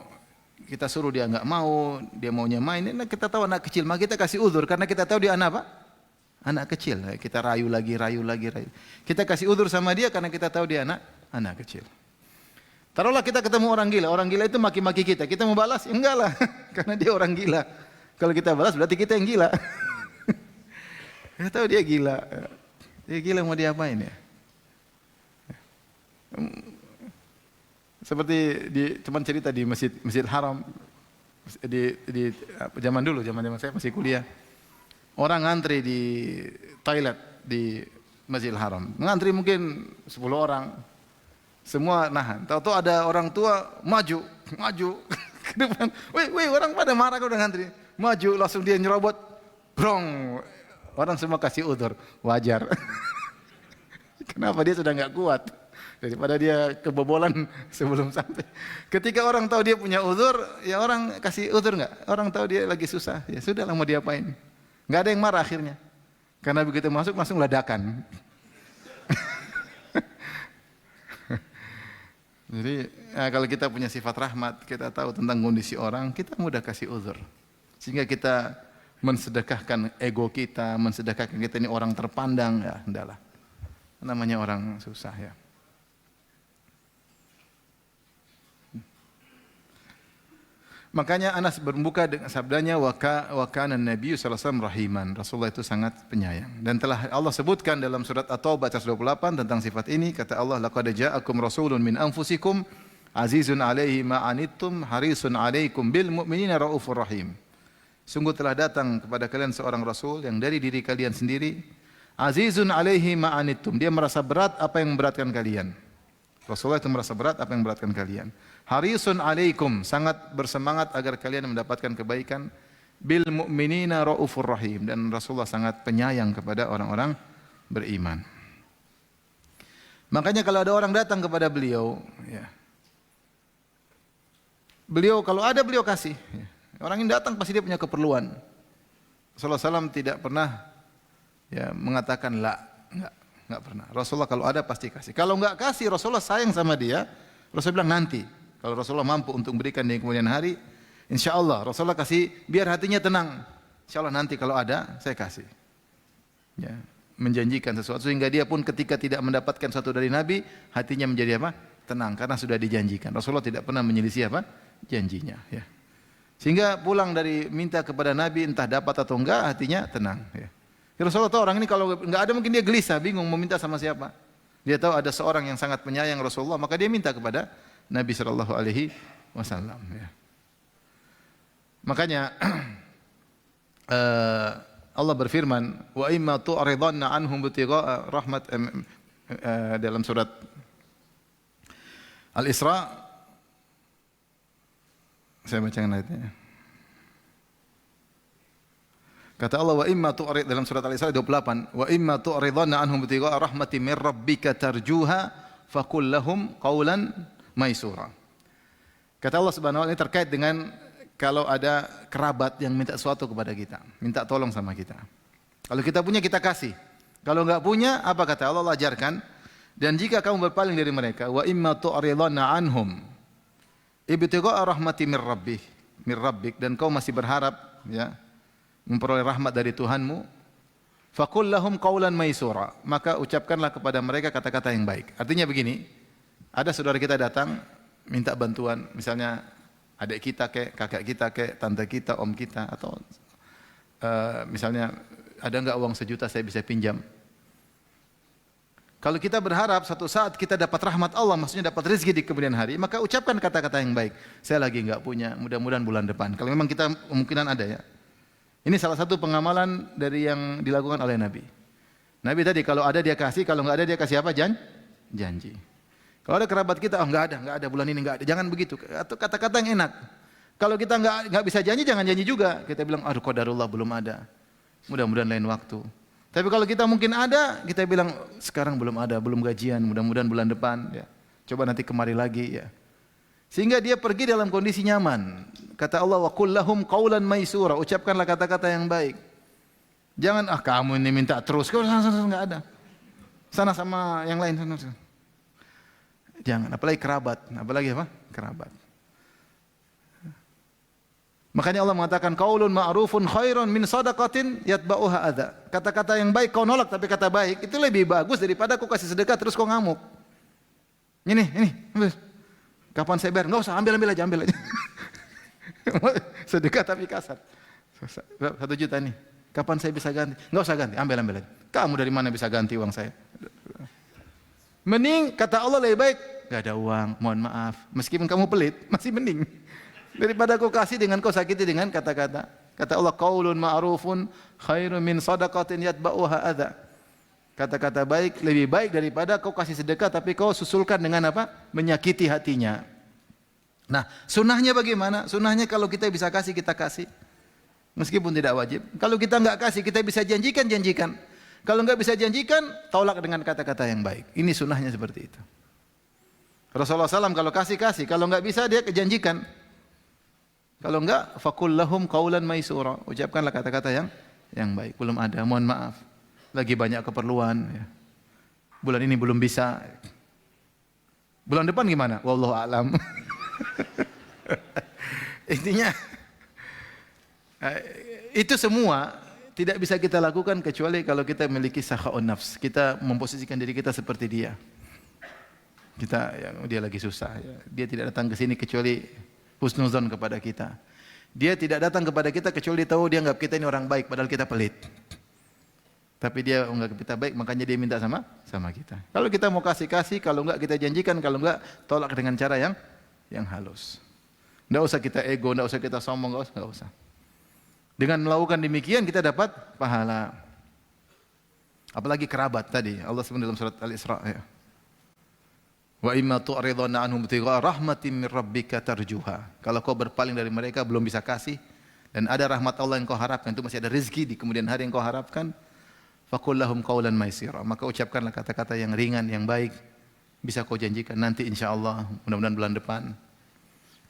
Speaker 1: kita suruh dia nggak mau, dia maunya main. Nah, kita tahu anak kecil, maka kita kasih uzur karena kita tahu dia anak apa? Anak kecil. Kita rayu lagi. Kita kasih uzur sama dia karena kita tahu dia anak kecil. Taruhlah kita ketemu orang gila itu maki-maki kita mau balas? Enggak lah, karena dia orang gila. Kalau kita balas berarti kita yang gila. Kita tahu dia gila. Dia gila mau diapain ya? Seperti teman cerita di Masjid Haram di zaman dulu, zaman saya masih kuliah. Orang ngantri di toilet di Masjidil Haram. Ngantri mungkin 10 orang. Semua nahan. Tahu-tahu ada orang tua maju ke depan. Wih, orang pada marah kalau udah ngantri. Maju langsung dia nyerobot. Brong. Orang semua kasih uzur. Wajar. Kenapa dia sudah enggak kuat? Daripada dia kebobolan sebelum sampai. Ketika orang tahu dia punya uzur, ya orang kasih uzur enggak? Orang tahu dia lagi susah, ya sudah lah mau diapain. Enggak ada yang marah akhirnya. Karena begitu masuk langsung ledakan. Jadi kalau kita punya sifat rahmat, kita tahu tentang kondisi orang, kita mudah kasih uzur. Sehingga kita mensedekahkan ego kita, mensedekahkan kita ini orang terpandang, ya hendaklah. Namanya orang susah ya. Makanya Anas berbuka dengan sabdanya wa kana Nabi sallallahu alaihi wasallam rahiman. Rasulullah itu sangat penyayang. Dan telah Allah sebutkan dalam surat At-Taubah ayat 28 tentang sifat ini, kata Allah laqad ja'akum rasulun min anfusikum azizun 'alaihi ma 'anittum harisun 'alaikum bil mu'minina raufur rahim. Sungguh telah datang kepada kalian seorang rasul yang dari diri kalian sendiri, azizun 'alaihi ma 'anittum. Dia merasa berat apa yang memberatkan kalian. Rasulullah itu merasa berat apa yang memberatkan kalian. Harisun alaikum, sangat bersemangat agar kalian mendapatkan kebaikan. Bil mu'minina raufur rahim, dan Rasulullah sangat penyayang kepada orang-orang beriman. Makanya kalau ada orang datang kepada beliau, ya, beliau kalau ada beliau kasih. Ya. Orang yang datang pasti dia punya keperluan. Rasulullah SAW tidak pernah ya, mengatakan la, enggak pernah. Rasulullah kalau ada pasti kasih. Kalau enggak kasih, Rasulullah sayang sama dia. Rasulullah bilang nanti. Kalau Rasulullah mampu untuk berikan di kemudian hari, insya Allah Rasulullah kasih biar hatinya tenang. Insya Allah nanti kalau ada, saya kasih. Ya, menjanjikan sesuatu sehingga dia pun ketika tidak mendapatkan sesuatu dari Nabi, hatinya menjadi apa? Tenang karena sudah dijanjikan. Rasulullah tidak pernah menyelisih apa? Janjinya. Ya. Sehingga pulang dari minta kepada Nabi entah dapat atau enggak, hatinya tenang. Ya. Rasulullah tahu orang ini kalau enggak ada mungkin dia gelisah, bingung mau minta sama siapa. Dia tahu ada seorang yang sangat penyayang Rasulullah, maka dia minta kepada Nabi sallallahu alaihi wasallam ya. Makanya Allah berfirman, wa imma tu'ridanna anhum bitigha'a rahmat dalam surat Al-Isra. Saya bacakan ayatnya. Kata Allah wa imma tu'rid dalam surat Al-Isra 28, wa imma tu'ridanna anhum bitigha'a rahmatin min rabbika tarjuha faqul lahum qawlan maisura. Kata Allah Subhanahu wa taala ini terkait dengan kalau ada kerabat yang minta sesuatu kepada kita, minta tolong sama kita. Kalau kita punya kita kasih. Kalau enggak punya, apa kata Allah? Allah ajarkan, dan jika kamu berpaling dari mereka, wa imma tu'ridanna anhum ibtigha'a rahmatin min rabbik, dan kau masih berharap ya memperoleh rahmat dari Tuhanmu, faqul lahum qawlan maisura, maka ucapkanlah kepada mereka kata-kata yang baik. Artinya begini, ada saudara kita datang minta bantuan, misalnya adik kita kek, kakak kita kek, tante kita, om kita, atau misalnya ada enggak uang 1 juta saya bisa pinjam. Kalau kita berharap satu saat kita dapat rahmat Allah, maksudnya dapat rezeki di kemudian hari, maka ucapkan kata-kata yang baik. Saya lagi enggak punya, mudah-mudahan bulan depan. Kalau memang kita kemungkinan ada ya. Ini salah satu pengamalan dari yang dilakukan oleh Nabi. Nabi tadi kalau ada dia kasih, kalau enggak ada dia kasih apa? Janji. Kalau ada kerabat kita, oh enggak ada bulan ini enggak ada. Jangan begitu. Atau kata-kata yang enak. Kalau kita enggak bisa janji, jangan janji juga. Kita bilang, aduh qadarullah belum ada. Mudah-mudahan lain waktu. Tapi kalau kita mungkin ada, kita bilang sekarang belum ada, belum gajian, mudah-mudahan bulan depan ya. Coba nanti kemari lagi ya. Sehingga dia pergi dalam kondisi nyaman. Kata Allah, wa qul lahum qawlan maisura, ucapkanlah kata-kata yang baik. Jangan kamu ini minta terus, sana enggak ada. Sana sama yang lain sana. Jangan, apalagi kerabat, apalagi apa? Kerabat. Makanya Allah mengatakan qaulun ma'rufun khairun min shadaqatin yatba'uha adza. Kata-kata yang baik kau nolak tapi kata baik itu lebih bagus daripada kau kasih sedekah terus kau ngamuk. Ini, ambil. Kapan saya bayar? Enggak usah, ambil aja. Sedekah tapi kasar. 1 juta nih. Kapan saya bisa ganti? Enggak usah ganti, ambil aja. Kamu dari mana bisa ganti uang saya? Mending kata Allah lebih baik, enggak ada uang, mohon maaf. Meskipun kamu pelit, masih mending. Daripada kau kasih dengan kau sakiti dengan kata-kata. Kata Allah, qaulun ma'rufun khairun min shadaqatin yatba'uha adza. Kata-kata baik lebih baik daripada kau kasih sedekah tapi kau susulkan dengan apa? Menyakiti hatinya. Nah, sunnahnya bagaimana? Sunnahnya kalau kita bisa kasih, kita kasih. Meskipun tidak wajib. Kalau kita enggak kasih, kita bisa janjikan. Kalau enggak bisa janjikan, tolak dengan kata-kata yang baik. Ini sunnahnya seperti itu. Rasulullah SAW kalau kasih, kalau enggak bisa dia janjikan. Kalau enggak, faqul lahum qaulan maisura. Ucapkanlah kata-kata yang baik. Belum ada, mohon maaf. Lagi banyak keperluan ya. Bulan ini belum bisa. Bulan depan gimana? Wallahu a'lam. Intinya itu semua tidak bisa kita lakukan kecuali kalau kita memiliki sakha'un nafs. Kita memposisikan diri kita seperti dia. Dia lagi susah ya. Dia tidak datang ke sini kecuali husnuzon kepada kita. Dia tidak datang kepada kita kecuali tahu dia anggap kita ini orang baik padahal kita pelit. Tapi dia anggap kita baik makanya dia minta sama kita. Kalau kita mau kasih, kalau enggak kita janjikan, kalau enggak tolak dengan cara yang halus. Enggak usah kita ego, enggak usah kita sombong, enggak usah. Dengan melakukan demikian kita dapat pahala. Apalagi kerabat tadi Allah sebut dalam surat Al-Isra ya. Wa imma tu'riduna anhum tigha rahmatin min rabbika tarjuha. Kalau kau berpaling dari mereka belum bisa kasih dan ada rahmat Allah yang kau harapkan, itu masih ada rezeki di kemudian hari yang kau harapkan, faqul lahum qaulan maisira. Maka ucapkanlah kata-kata yang ringan, yang baik. Bisa kau janjikan nanti insyaallah, mudah-mudahan bulan depan.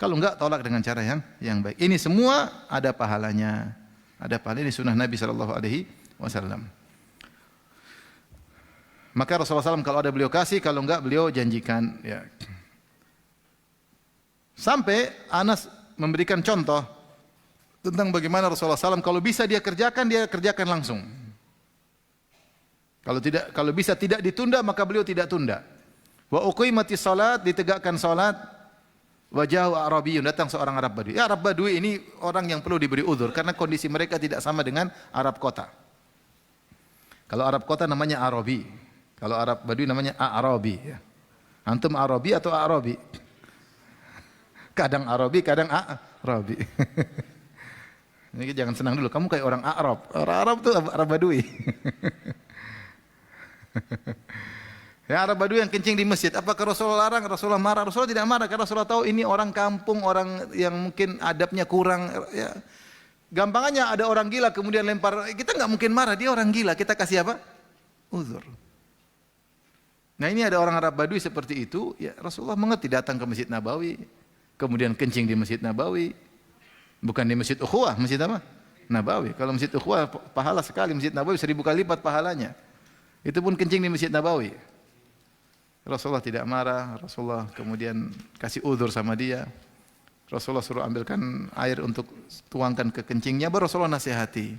Speaker 1: Kalau enggak tolak dengan cara yang baik. Ini semua ada pahalanya. Ada pahala, ini sunnah Nabi sallallahu alaihi wasallam. Maka Rasulullah SAW kalau ada beliau kasih, kalau enggak beliau janjikan. Ya. Sampai Anas memberikan contoh tentang bagaimana Rasulullah SAW kalau bisa dia kerjakan langsung. Kalau bisa tidak ditunda maka beliau tidak tunda. Wa uqimatis salat, ditegakkan salat. Wajahu Arabiyun, datang seorang Arab Badui. Ya, Arab Badui ini orang yang perlu diberi uzur karena kondisi mereka tidak sama dengan Arab kota. Kalau Arab kota namanya Arabi. Kalau Arab Badui namanya A'rabi ya. Antum Arabi atau A'rabi? Kadang Arabi, kadang A'rabi. Ini jangan senang dulu, kamu kayak orang Arab. Orang Arab itu Arab Badui. Ya, Arab Badui yang kencing di masjid. Apakah Rasulullah larang? Rasulullah marah? Rasulullah tidak marah karena Rasulullah tahu ini orang kampung, orang yang mungkin adabnya kurang ya. Gampangannya ada orang gila kemudian lempar, kita enggak mungkin marah, dia orang gila, kita kasih apa? Uzur. Nah, ini ada orang Arab Badui seperti itu, ya Rasulullah mengerti, datang ke Masjid Nabawi, kemudian kencing di Masjid Nabawi. Bukan di Masjid Ukhuwah, Masjid apa? Nabawi. Kalau Masjid Ukhuwah pahala sekali, Masjid Nabawi 1000 kali lipat pahalanya. Itu pun kencing di Masjid Nabawi. Rasulullah tidak marah, Rasulullah kemudian kasih uzur sama dia. Rasulullah suruh ambilkan air untuk tuangkan ke kencingnya, baru Rasulullah nasihati.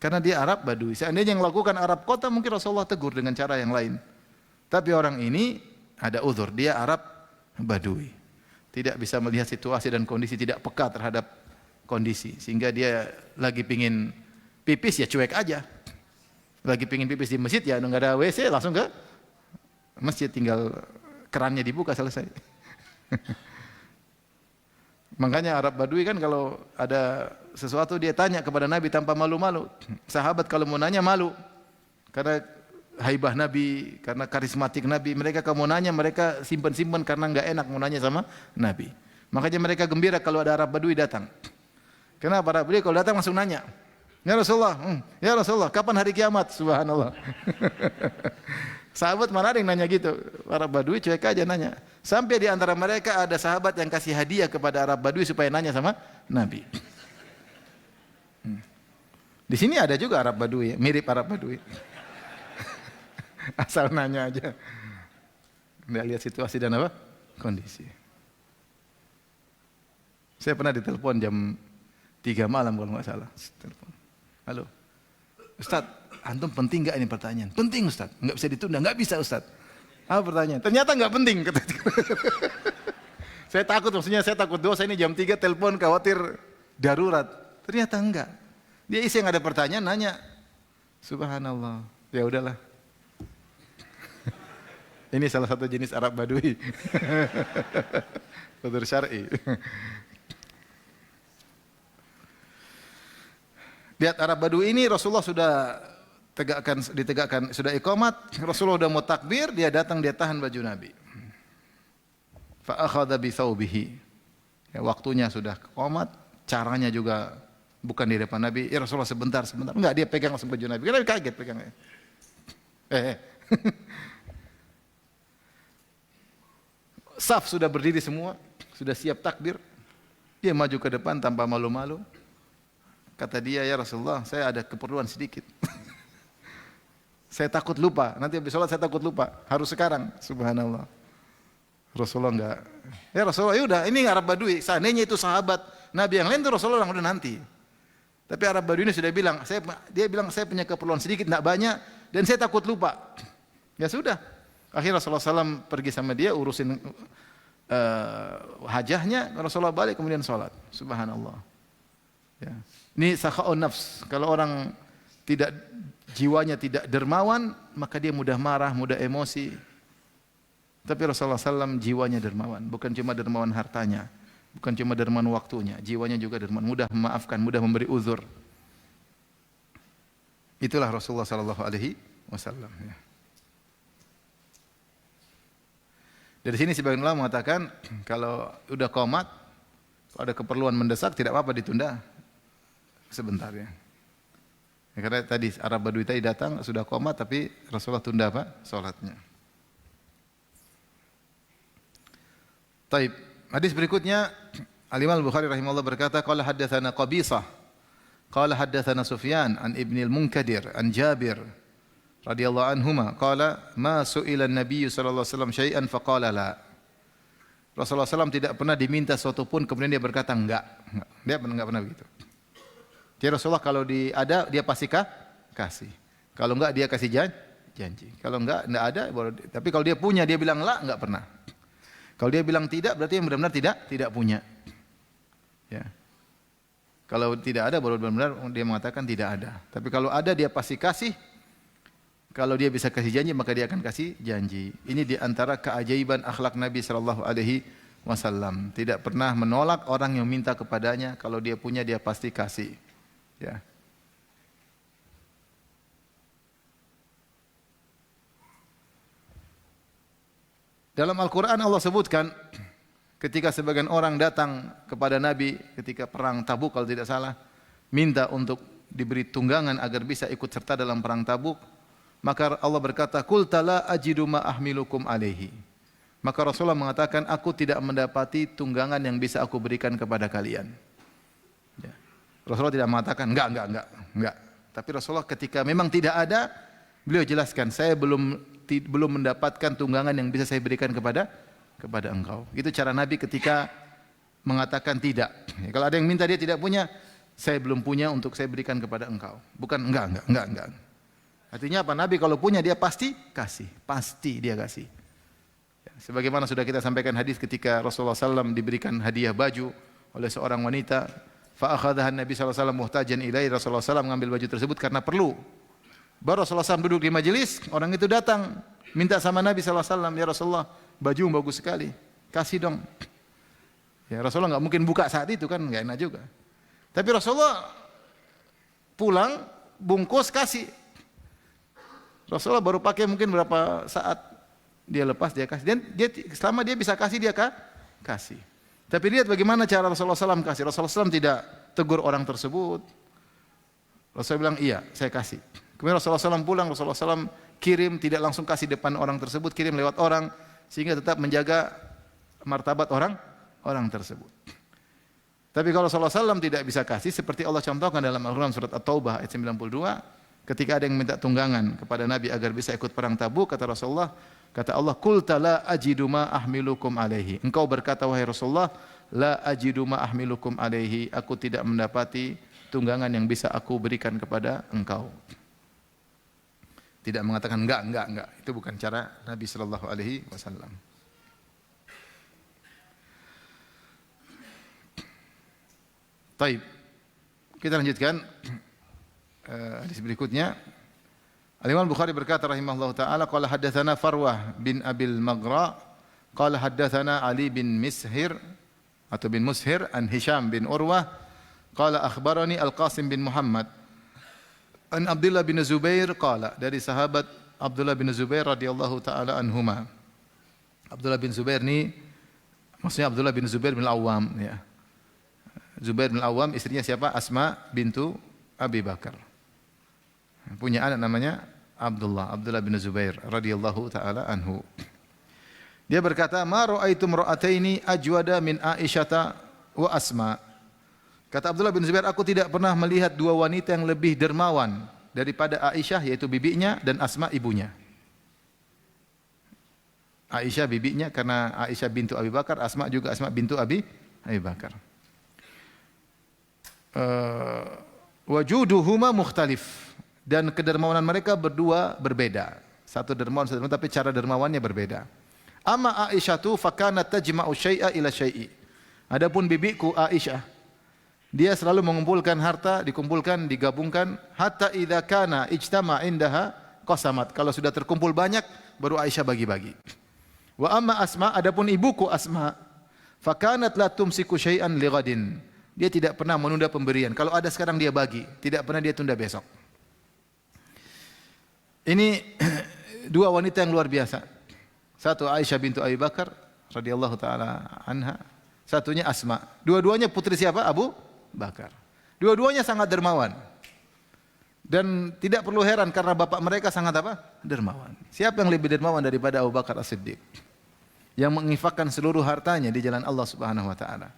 Speaker 1: Karena dia Arab Badui. Seandainya yang lakukan Arab kota mungkin Rasulullah tegur dengan cara yang lain. Tapi orang ini ada uzur, dia Arab Badui. Tidak bisa melihat situasi dan kondisi, tidak peka terhadap kondisi. Sehingga dia lagi pingin pipis ya cuek aja. Lagi pingin pipis di masjid ya enggak ada WC, langsung ke masjid, tinggal kerannya dibuka selesai. Makanya Arab Badui kan kalau ada sesuatu dia tanya kepada Nabi tanpa malu-malu. Sahabat kalau mau nanya malu. Karena haibah Nabi, karena karismatik Nabi, mereka kalau mau nanya mereka simpan-simpan karena enggak enak mau nanya sama Nabi. Makanya mereka gembira kalau ada Arab Badui datang. Kenapa? Arab Badui kalau datang langsung nanya. Ya Rasulullah, kapan hari kiamat? Subhanallah. Sahabat mana ada yang nanya gitu? Arab Badui cuek aja nanya. Sampai di antara mereka ada sahabat yang kasih hadiah kepada Arab Badui supaya nanya sama Nabi. Di sini ada juga Arab Badui, mirip Arab Badui. Asal nanya aja. Nggak lihat situasi dan apa? Kondisi. Saya pernah ditelepon jam 3 malam kalau nggak salah. Telepon. Halo, Ustaz, antum penting nggak ini pertanyaan? Penting Ustaz, nggak bisa ditunda, nggak bisa Ustaz. Apa pertanyaan? Ternyata nggak penting. Saya takut, maksudnya saya takut dosa ini jam 3 telepon khawatir darurat. Ternyata enggak. Dia isi yang ada pertanyaan nanya. Subhanallah. Ya udahlah. Ini salah satu jenis Arab Badui. Udzur syar'i. Lihat Arab Badui ini Rasulullah sudah ditegakkan, sudah iqamat, Rasulullah sudah mau takbir, dia datang, dia tahan baju Nabi. Fa akhadha bi thawbihi. Ya, waktunya sudah iqamat, caranya juga bukan di depan Nabi. Ya Rasulullah sebentar. Enggak, dia pegang langsung baju Nabi. Karena kaget pegangnya. Saf sudah berdiri semua, sudah siap takbir. Dia maju ke depan tanpa malu-malu. Kata dia, ya Rasulullah, saya ada keperluan sedikit. Saya takut lupa, nanti habis sholat saya takut lupa. Harus sekarang, subhanallah. Rasulullah enggak. Ya Rasulullah, yaudah, ini Arab Badui. Seandainya itu sahabat Nabi yang lain itu Rasulullah udah nanti. Tapi Arab Badui ini sudah bilang, dia bilang saya punya keperluan sedikit, enggak banyak, dan saya takut lupa. Ya sudah. Akhirnya Rasulullah SAW pergi sama dia, urusin hajahnya, Rasulullah balik kemudian sholat. Subhanallah. Ya. Ini sakha'un nafs. Kalau orang jiwanya tidak dermawan, maka dia mudah marah, mudah emosi. Tapi Rasulullah SAW jiwanya dermawan, bukan cuma dermawan hartanya, bukan cuma dermawan waktunya, jiwanya juga dermawan, mudah memaafkan, mudah memberi uzur. Itulah Rasulullah SAW. Ya. Dari sini sebagian ulama mengatakan kalau udah qomat, kalau ada keperluan mendesak tidak apa-apa ditunda sebentar ya. Karena tadi Arab Badui tadi datang sudah qomat tapi Rasulullah tunda apa? Salatnya. Taib. Hadis berikutnya Al-Imam Al-Bukhari rahimahullah berkata qala haddatsana Qabisah qala haddatsana Sufyan an Ibn al-Munkadir an Jabir radhiyallahu anhuma qala ma su'ila an-nabiy sallallahu alaihi wasallam syai'an faqala la. Rasulullah SAW tidak pernah diminta sesuatu pun kemudian dia berkata enggak. Dia enggak pernah begitu. Jadi Rasulullah kalau ada dia pasti kasih. Kalau enggak dia kasih janji. Kalau enggak ada tapi kalau dia punya dia bilang la enggak pernah. Kalau dia bilang tidak berarti yang benar-benar tidak punya. Ya. Kalau tidak ada baru benar-benar dia mengatakan tidak ada. Tapi kalau ada dia pasti kasih. Kalau dia bisa kasih janji maka dia akan kasih janji. Ini di antara keajaiban akhlak Nabi sallallahu alaihi wasallam. Tidak pernah menolak orang yang minta kepadanya, kalau dia punya dia pasti kasih. Ya. Dalam Al-Qur'an Allah sebutkan ketika sebagian orang datang kepada Nabi ketika perang Tabuk kalau tidak salah, minta untuk diberi tunggangan agar bisa ikut serta dalam perang Tabuk, maka Allah berkata, "Qul la ajidu ma ahmilukum alaihi." Maka Rasulullah mengatakan, aku tidak mendapati tunggangan yang bisa aku berikan kepada kalian. Ya. Rasulullah tidak mengatakan enggak. Tapi Rasulullah ketika memang tidak ada, beliau jelaskan, saya belum mendapatkan tunggangan yang bisa saya berikan kepada engkau. Itu cara Nabi ketika mengatakan tidak. Ya, kalau ada yang minta dia tidak punya, saya belum punya untuk saya berikan kepada engkau. Bukan enggak. Artinya apa? Nabi kalau punya dia pasti kasih, pasti dia kasih. Ya, sebagaimana sudah kita sampaikan hadis ketika Rasulullah SAW diberikan hadiah baju oleh seorang wanita, fa akhadhaha Nabi SAW muhtajan ilaihi, Rasulullah SAW mengambil baju tersebut karena perlu. Baru Rasulullah SAW duduk di majelis, orang itu datang minta sama Nabi SAW, ya Rasulullah, baju bagus sekali, kasih dong. Ya Rasulullah nggak mungkin buka saat itu kan, nggak enak juga. Tapi Rasulullah pulang bungkus kasih. Rasulullah baru pakai mungkin berapa saat, dia lepas dia kasih. Dan dia selama dia bisa kasih dia kasih. Tapi lihat bagaimana cara Rasulullah SAW kasih. Rasulullah SAW tidak tegur orang tersebut. Rasulullah bilang, iya, saya kasih. Kemudian Rasulullah SAW pulang, Rasulullah SAW kirim, tidak langsung kasih depan orang tersebut, kirim lewat orang, sehingga tetap menjaga martabat orang tersebut. Tapi kalau Rasulullah SAW tidak bisa kasih, seperti Allah contohkan dalam Al-Quran surat At-Taubah ayat 92, ketika ada yang minta tunggangan kepada Nabi agar bisa ikut perang Tabuk, kata Rasulullah, kata Allah, "Qul la ajidu ma ahmilukum alaihi." Engkau berkata, wahai Rasulullah, la ajidu ma ahmilukum alaihi, aku tidak mendapati tunggangan yang bisa aku berikan kepada engkau. Tidak mengatakan enggak. Itu bukan cara Nabi sallallahu alaihi wasallam. Baik. Kita lanjutkan hadis berikutnya. Al-Imam Bukhari berkata rahimahullahu taala, qala haddatsana Farwah bin Abil Maghra, qala haddatsana Ali bin Mishir atau bin Mushir an Hisham bin Urwah, qala akhbarani Al-Qasim bin Muhammad an Abdullah bin Zubair qala, dari sahabat Abdullah bin Zubair radhiyallahu taala anhuma. Abdullah bin Zubair ni maksudnya Abdullah bin Zubair bin Al-Awwam, ya. Zubair bin Al-Awwam istrinya siapa? Asma bintu Abi Bakar. Punya anak namanya Abdullah bin Zubair radhiyallahu taala anhu. Dia berkata, "Ma ra'aitu imra'ataini ajwada min Aisyata wa Asma." Kata Abdullah bin Zubair, aku tidak pernah melihat dua wanita yang lebih dermawan daripada Aisyah, yaitu bibinya, dan Asma ibunya. Aisyah bibinya karena Aisyah bintu Abi Bakar, Asma juga Asma bintu Abi Bakar. Wajuduhuma mukhtalif, dan kedermawanan mereka berdua berbeda. Satu dermawan, tapi cara dermawannya berbeda. Amma Aisyatu fakanat tajma'u syai'a ila syai'i. Adapun bibiku Aisyah, dia selalu mengumpulkan harta, digabungkan hatta idza kana ijtama indaha qasamat. Kalau sudah terkumpul banyak, baru Aisyah bagi-bagi. Wa amma Asma, adapun ibuku Asma, fakanat la tumsiku syai'an li ghadin. Dia tidak pernah menunda pemberian. Kalau ada sekarang dia bagi, tidak pernah dia tunda besok. Ini dua wanita yang luar biasa. Satu Aisyah bintu Abi Bakar radhiyallahu taala anha, satunya Asma. Dua-duanya putri siapa? Abu Bakar. Dua-duanya sangat dermawan. Dan tidak perlu heran karena bapak mereka sangat apa? Dermawan. Siapa yang lebih dermawan daripada Abu Bakar As-Siddiq? Yang menginfakkan seluruh hartanya di jalan Allah Subhanahu wa taala.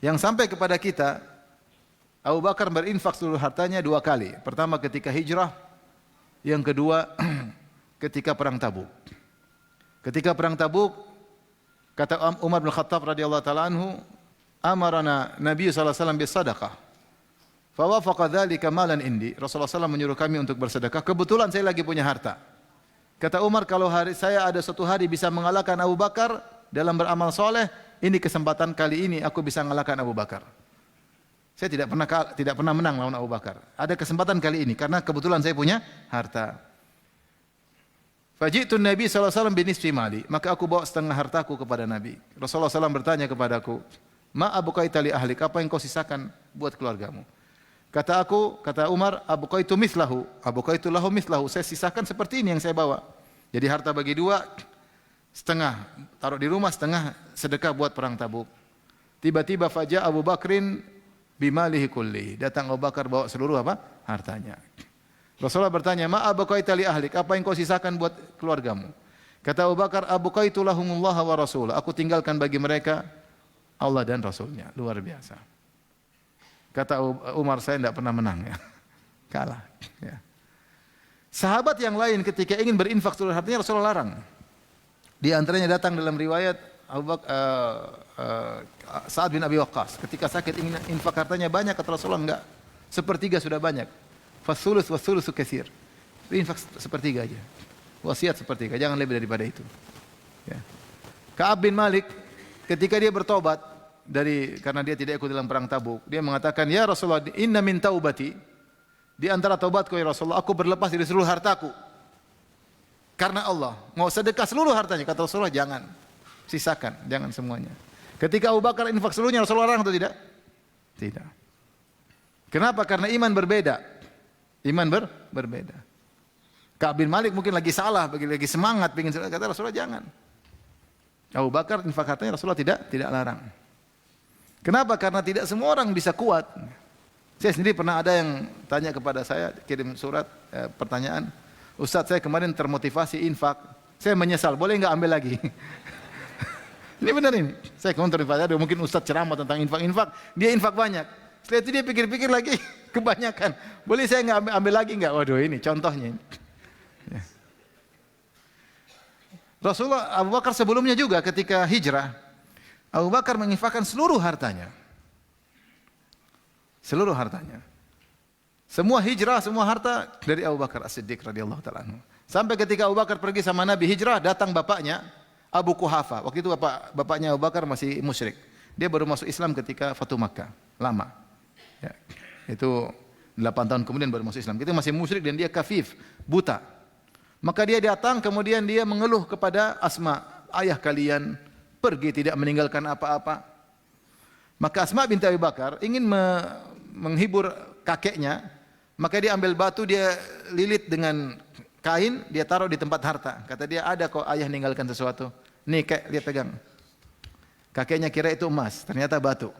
Speaker 1: Yang sampai kepada kita, Abu Bakar berinfak seluruh hartanya dua kali. Pertama ketika hijrah, yang kedua ketika perang Tabuk. Ketika perang Tabuk, kata Umar bin Khattab radhiyallahu taala anhu, amarana Nabi sallallahu alaihi wasallam bisadaqah. Fa wafaqa dzalika malan indi. Rasulullah SAW menyuruh kami untuk bersedekah. Kebetulan saya lagi punya harta. Kata Umar, kalau saya ada suatu hari bisa mengalahkan Abu Bakar dalam beramal soleh, ini kesempatan kali ini aku bisa mengalahkan Abu Bakar. Saya tidak pernah menang lawan Abu Bakar. Ada kesempatan kali ini karena kebetulan saya punya harta. Faji'tu Nabi sallallahu alaihi wasallam binisfi mali, maka aku bawa setengah hartaku kepada Nabi. Rasulullah SAW bertanya kepadaku, "Ma abqaita li ahlik?" Apa yang kau sisakan buat keluargamu? Kata Umar, "Abqaitu mithlahu." Abqaitu lahu mithlahu. Saya sisakan seperti ini yang saya bawa. Jadi harta bagi dua, setengah taruh di rumah, setengah sedekah buat perang Tabuk. Tiba-tiba faja Abu Bakrin bimalihi kulli. Datang Abu Bakar bawa seluruh apa? Hartanya. Rasulullah bertanya, "Ma abqaita li ahlik?" Apa yang kau sisakan buat keluargamu? Kata Abu Bakar, "Abqaitu lahumullah wa rasul." Aku tinggalkan bagi mereka Allah dan Rasulnya. Luar biasa. Kata Umar, saya tidak pernah menang, ya. Kalah, ya. Sahabat yang lain ketika ingin berinfak seluruh hartanya, Rasulullah larang. Di antaranya datang dalam riwayat Sa'ad bin Abi Waqqas, ketika sakit ingin infak hartanya banyak, kata Rasulullah enggak. Sepertiga sudah banyak. Fasulus wasulusu katsir. Infak sepertiga aja. Wasiat sepertiga, jangan lebih daripada itu. Ya. Ka'ab bin Malik ketika dia bertobat karena dia tidak ikut dalam perang Tabuk, dia mengatakan, "Ya Rasulullah, inna min taubati, di antara taubatku ya Rasulullah, aku berlepas dari seluruh hartaku. Karena Allah, mau sedekah seluruh hartanya." Kata Rasulullah, "Jangan. Sisakan, jangan semuanya." Ketika Abu Bakar infak seluruhnya, Rasulullah larang atau tidak? Tidak. Kenapa? Karena iman berbeda. Iman berbeda. Ka'ab bin Malik mungkin lagi salah, lagi semangat ingin sedekah, kata Rasulullah jangan. Abu Bakar infak hartanya, Rasulullah tidak larang. Kenapa? Karena tidak semua orang bisa kuat. Saya sendiri pernah ada yang tanya kepada saya, kirim surat pertanyaan, Ustadz saya kemarin termotivasi infak, saya menyesal, boleh nggak ambil lagi? Ini benar ini. Saya kemarin termotivasi, ada mungkin Ustadz ceramah tentang infak, dia infak banyak. Setelah itu dia pikir-pikir lagi, kebanyakan. Boleh saya nggak ambil lagi nggak? Waduh ini contohnya. Ya. Rasulullah Abu Bakar sebelumnya juga ketika hijrah, Abu Bakar menginfakkan seluruh hartanya. Seluruh hartanya. Semua hijrah, semua harta dari Abu Bakar As-Siddiq radhiyallahu taala anhu. Sampai ketika Abu Bakar pergi sama Nabi hijrah, datang bapaknya Abu Quhafa. Waktu itu bapaknya Abu Bakar masih musyrik. Dia baru masuk Islam ketika Fatu Makkah, lama. Ya. Itu 8 tahun kemudian baru masuk Islam. Itu masih musyrik dan dia kafif, buta. Maka dia datang kemudian dia mengeluh kepada Asma, ayah kalian pergi tidak meninggalkan apa-apa. Maka Asma binti Abi Bakar ingin menghibur kakeknya, maka dia ambil batu, dia lilit dengan kain, dia taruh di tempat harta. Kata dia, ada kok ayah ninggalkan sesuatu. Nih kek, lihat pegang. Kakeknya kira itu emas, ternyata batu.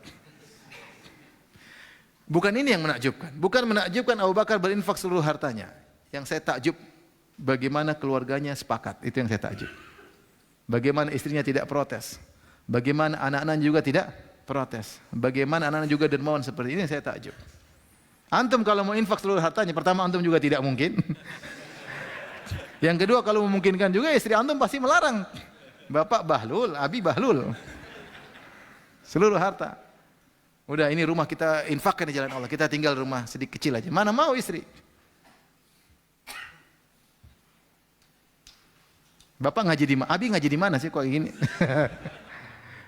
Speaker 1: Bukan ini yang menakjubkan. Bukan menakjubkan Abu Bakar berinfak seluruh hartanya. Yang saya takjub, bagaimana keluarganya sepakat. Itu yang saya takjub. Bagaimana istrinya tidak protes. Bagaimana anak-anak juga tidak protes. Bagaimana anak-anak juga dermawan seperti ini, saya takjub. Antum kalau mau infak seluruh hartanya, pertama antum juga tidak mungkin. Yang kedua kalau memungkinkan juga, istri antum pasti melarang. Bapak bahlul, abi bahlul. Seluruh harta. Udah ini rumah kita infakkan di jalan Allah. Kita tinggal rumah sedikit kecil aja. Mana mau istri? Bapak ngaji di mana? Abi ngaji di mana sih kok gini?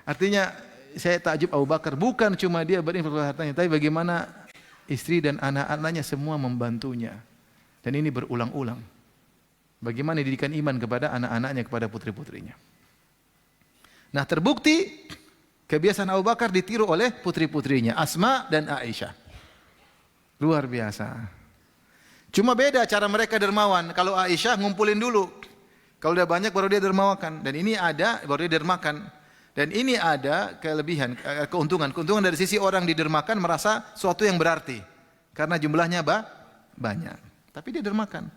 Speaker 1: Artinya saya takjub Abu Bakar, bukan cuma dia berinfak hartanya, tapi bagaimana istri dan anak-anaknya semua membantunya. Dan ini berulang-ulang. Bagaimana didikan iman kepada anak-anaknya, kepada putri-putrinya. Nah, terbukti kebiasaan Abu Bakar ditiru oleh putri-putrinya, Asma dan Aisyah. Luar biasa. Cuma beda cara mereka dermawan. Kalau Aisyah ngumpulin dulu. Kalau udah banyak baru dia dermawakan. Dan ini ada baru dia dermakan. Dan ini ada kelebihan, keuntungan. Keuntungan dari sisi orang didermakan merasa suatu yang berarti. Karena jumlahnya banyak. Tapi dia dermakan.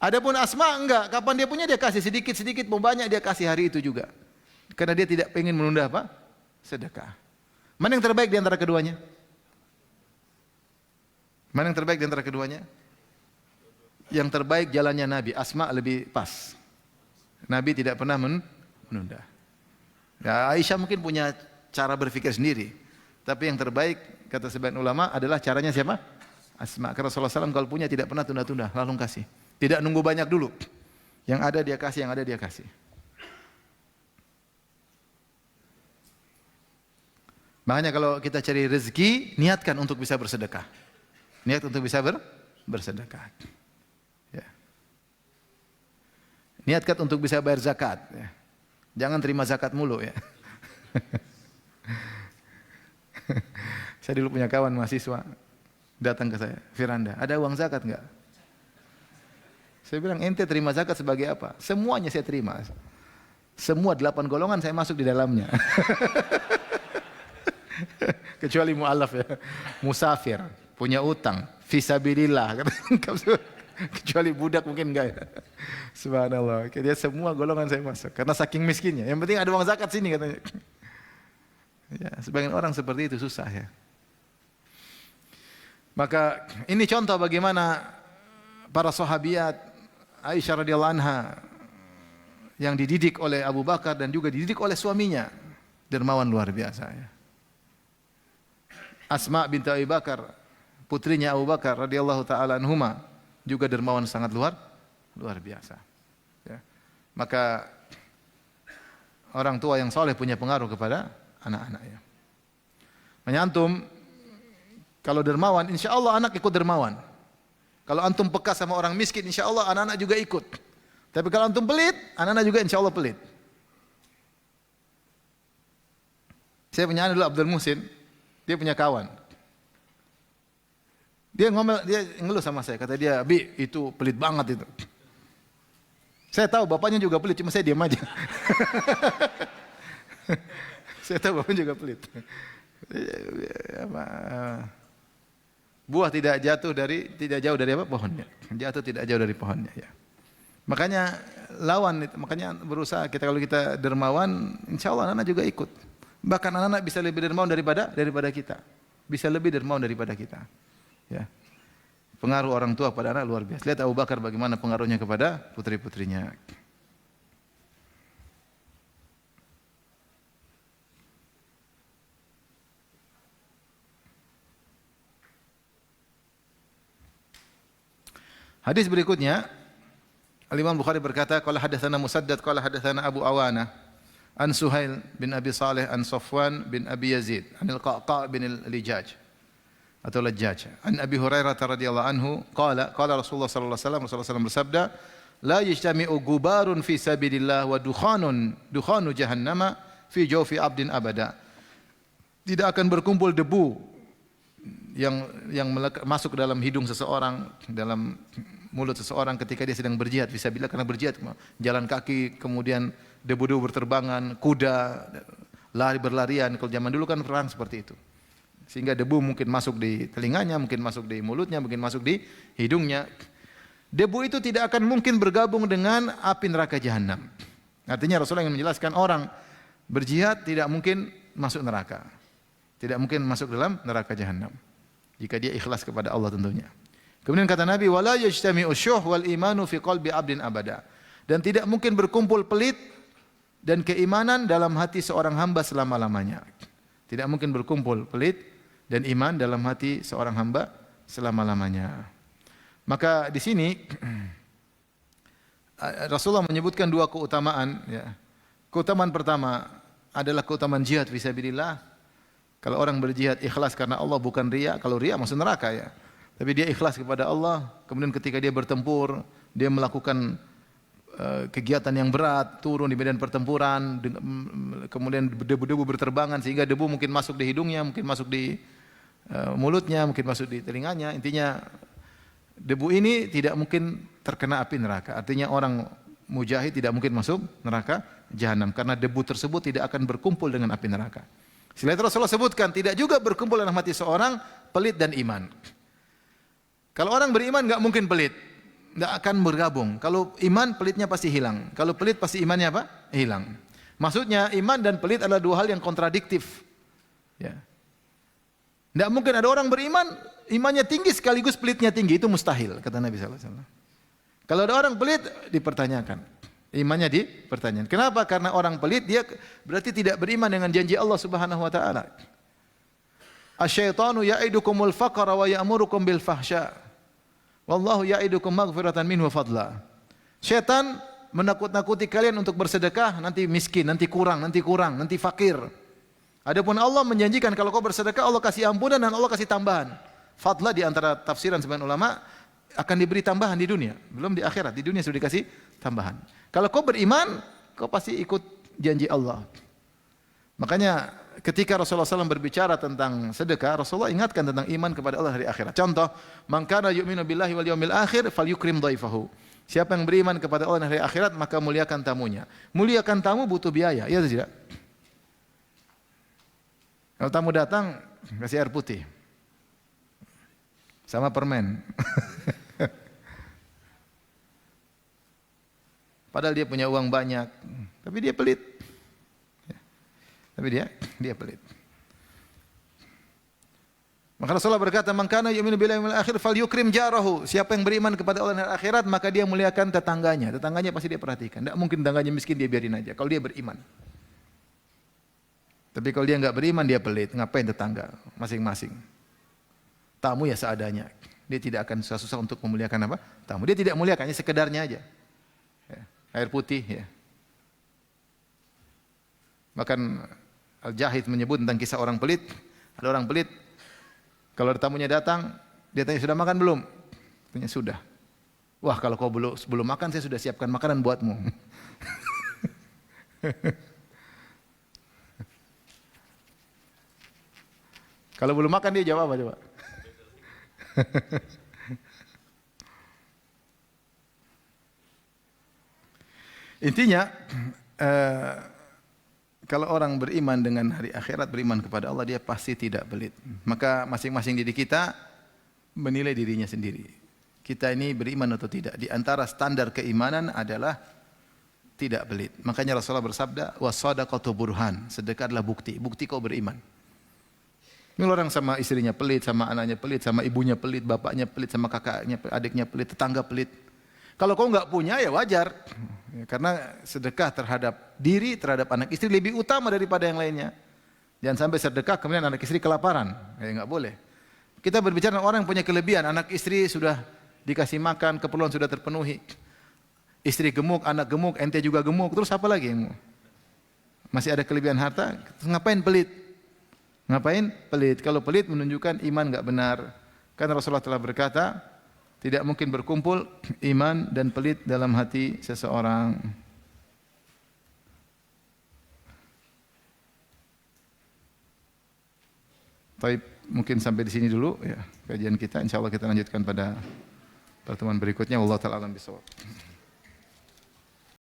Speaker 1: Adapun Asma enggak. Kapan dia punya dia kasih sedikit-sedikit. Mau banyak dia kasih hari itu juga. Karena dia tidak ingin menunda apa? Sedekah. Mana yang terbaik di antara keduanya? Mana yang terbaik di antara keduanya? Yang terbaik jalannya Nabi. Asma lebih pas. Nabi tidak pernah menunda. Ya, Aisyah mungkin punya cara berpikir sendiri. Tapi yang terbaik kata sebagian ulama adalah caranya siapa? Asma. Karena Rasulullah SAW kalau punya tidak pernah tunda-tunda, langsung kasih. Tidak nunggu banyak dulu. Yang ada dia kasih, yang ada dia kasih. Makanya kalau kita cari rezeki, niatkan untuk bisa bersedekah. Niat untuk bisa bersedekah. Ya. Niatkan untuk bisa bayar zakat. Ya. Jangan terima zakat mulu ya. Saya dulu punya kawan mahasiswa datang ke saya, Firanda, ada uang zakat enggak? Saya bilang, ente terima zakat sebagai apa? Semuanya saya terima. Semua 8 golongan saya masuk di dalamnya. Kecuali mu'alaf ya. Musafir, punya utang, fisabilillah. Kecuali budak mungkin enggak ya. Subhanallah. Dia semua golongan saya masuk. Karena saking miskinnya. Yang penting ada uang zakat sini katanya. Ya, sebagian orang seperti itu susah ya. Maka ini contoh bagaimana para sahabiat Aisyah radhiyallahu anha yang dididik oleh Abu Bakar dan juga dididik oleh suaminya. Dermawan luar biasa ya. Asma binti Abi Bakar, putrinya Abu Bakar radhiyallahu taala anhuma, juga dermawan sangat luar biasa. Ya. Maka orang tua yang soleh punya pengaruh kepada anak-anaknya. Menyantum, kalau dermawan, insya Allah anak ikut dermawan. Kalau antum peka sama orang miskin, insya Allah anak-anak juga ikut. Tapi kalau antum pelit, anak-anak juga insya Allah pelit. Saya punya anak dulu Abdul Muhsin, dia punya kawan. Dia ngeluh sama saya, kata dia, Bi, itu pelit banget itu. Saya tahu bapaknya juga pelit, cuma saya diam aja. Saya tahu bapaknya juga pelit. Buah tidak jauh dari apa? Pohonnya. Jatuh tidak jauh dari pohonnya, ya. Makanya lawan itu, makanya berusaha kalau kita dermawan, insya Allah anak-anak juga ikut. Bahkan anak-anak bisa lebih dermawan daripada kita. Bisa lebih dermawan daripada kita. Ya. Pengaruh orang tua pada anak luar biasa. Lihat Abu Bakar bagaimana pengaruhnya kepada putri-putrinya. Hadis berikutnya, Al-Imam Bukhari berkata, qala hadatsana Musaddad qala hadatsana Abu Awana an Suhail bin Abi Saleh an Safwan bin Abi Yazid an Al-Qaqa' bin Al-Lijaj atau Lajjaj an Abi Hurairah radhiyallahu anhu qala Rasulullah sallallahu alaihi wasallam bersabda, la yajtami'u gubarun fi sabilillah wa dukhanu jahannama fi jawfi 'abdin abada. Tidak akan berkumpul debu yang masuk ke dalam hidung seseorang, dalam mulut seseorang ketika dia sedang berjihad. Fisabilillah, karena berjihad jalan kaki, kemudian debu-debu berterbangan, kuda berlarian. Kalau zaman dulu kan perang seperti itu. Sehingga debu mungkin masuk di telinganya, mungkin masuk di mulutnya, mungkin masuk di hidungnya. Debu itu tidak akan mungkin bergabung dengan api neraka jahanam. Artinya Rasulullah ingin menjelaskan orang berjihad tidak mungkin masuk neraka. Tidak mungkin masuk dalam neraka jahanam. Jika dia ikhlas kepada Allah tentunya. Kemudian kata Nabi, wala yajtami'u syuh wal imanu fi qalbi 'abdin abada. Dan tidak mungkin berkumpul pelit dan keimanan dalam hati seorang hamba selama-lamanya. Tidak mungkin berkumpul pelit dan iman dalam hati seorang hamba selama-lamanya. Maka di sini Rasulullah menyebutkan dua keutamaan, ya. Keutamaan pertama adalah keutamaan jihad fisabilillah. Kalau orang berjihad ikhlas karena Allah, bukan riya. Kalau riya masuk neraka, ya. Tapi dia ikhlas kepada Allah. Kemudian ketika dia bertempur, dia melakukan kegiatan yang berat, turun di medan pertempuran, kemudian debu-debu berterbangan sehingga debu mungkin masuk di hidungnya, mungkin masuk di mulutnya, mungkin masuk di telinganya. Intinya debu ini tidak mungkin terkena api neraka. Artinya orang mujahid tidak mungkin masuk neraka jahanam karena debu tersebut tidak akan berkumpul dengan api neraka. Selain itu Rasulullah sebutkan tidak juga berkumpul dalam hati seorang pelit dan iman. Kalau orang beriman enggak mungkin pelit, enggak akan bergabung. Kalau iman pelitnya pasti hilang. Kalau pelit pasti imannya apa? Hilang. Maksudnya iman dan pelit adalah dua hal yang kontradiktif. Ya. Enggak mungkin ada orang beriman imannya tinggi sekaligus pelitnya tinggi, itu mustahil kata Nabi sallallahu alaihi wasallam. Kalau ada orang pelit dipertanyakan. Imannya dipertanyakan. Kenapa? Karena orang pelit dia berarti tidak beriman dengan janji Allah Subhanahu wa taala. Asyaitanu ya'idukumul faqra wa ya'murukum bil fahsya. Wallahu ya'idukum maghfiratan minhu wa fadla. Syaitan menakut-nakuti kalian untuk bersedekah, nanti miskin, nanti kurang, nanti fakir. Adapun Allah menjanjikan kalau kau bersedekah Allah kasih ampunan dan Allah kasih tambahan. Fadla di antara tafsiran sebagian ulama akan diberi tambahan di dunia, belum di akhirat. Di dunia sudah dikasih tambahan. Kalau kau beriman, kau pasti ikut janji Allah. Makanya ketika Rasulullah SAW berbicara tentang sedekah, Rasulullah ingatkan tentang iman kepada Allah hari akhirat. Contoh, man kana yu'minu billahi wal yawmil akhir falyukrim dhaifahu. Siapa yang beriman kepada Allah hari akhirat, maka muliakan tamunya. Muliakan tamu butuh biaya, ya atau tidak? Kalau tamu datang, kasih air putih. Sama permen. Padahal dia punya uang banyak, tapi dia pelit. Tapi dia pelit. Maka Rasulullah berkata, "Man kana yu'minu billahi wal akhir falyukrim jarahu." Siapa yang beriman kepada Allah dan akhirat, maka dia muliakan tetangganya. Tetangganya pasti dia perhatikan. Tidak mungkin tetangganya miskin dia biarin aja kalau dia beriman. Tapi kalau dia enggak beriman, dia pelit. Ngapain tetangga? Masing-masing. Tamu ya seadanya. Dia tidak akan susah-susah untuk memuliakan apa? Tamu. Dia tidak muliakannya sekedarnya aja. Ya. Air putih, ya. Bahkan Al-Jahid menyebut tentang kisah orang pelit. Ada orang pelit, kalau ada tamunya datang, dia tanya, sudah makan belum? Tanya, sudah. Wah, kalau kau belum makan, saya sudah siapkan makanan buatmu. Kalau belum makan, dia jawab apa coba? Intinya, kalau orang beriman dengan hari akhirat, beriman kepada Allah, dia pasti tidak pelit. Maka masing-masing diri kita menilai dirinya sendiri. Kita ini beriman atau tidak. Di antara standar keimanan adalah tidak pelit. Makanya Rasulullah bersabda, "Was-shadaqatu burhan." Sedekah adalah bukti. Bukti kau beriman. Ini orang sama istrinya pelit, sama anaknya pelit, sama ibunya pelit, bapaknya pelit, sama kakaknya, adiknya pelit, tetangga pelit. Kalau kau enggak punya ya wajar. Karena sedekah terhadap diri, terhadap anak istri lebih utama daripada yang lainnya. Jangan sampai sedekah kemudian anak istri kelaparan. Ya enggak boleh. Kita berbicara orang yang punya kelebihan, anak istri sudah dikasih makan, keperluan sudah terpenuhi. Istri gemuk, anak gemuk, ente juga gemuk, terus apa lagi yang masih ada kelebihan harta? Ngapain pelit? Ngapain pelit? Kalau pelit menunjukkan iman enggak benar. Karena Rasulullah telah berkata, tidak mungkin berkumpul iman dan pelit dalam hati seseorang. Baik, mungkin sampai di sini dulu ya kajian kita. Insyaallah kita lanjutkan pada pertemuan berikutnya. Wallahu taala alam bisawab.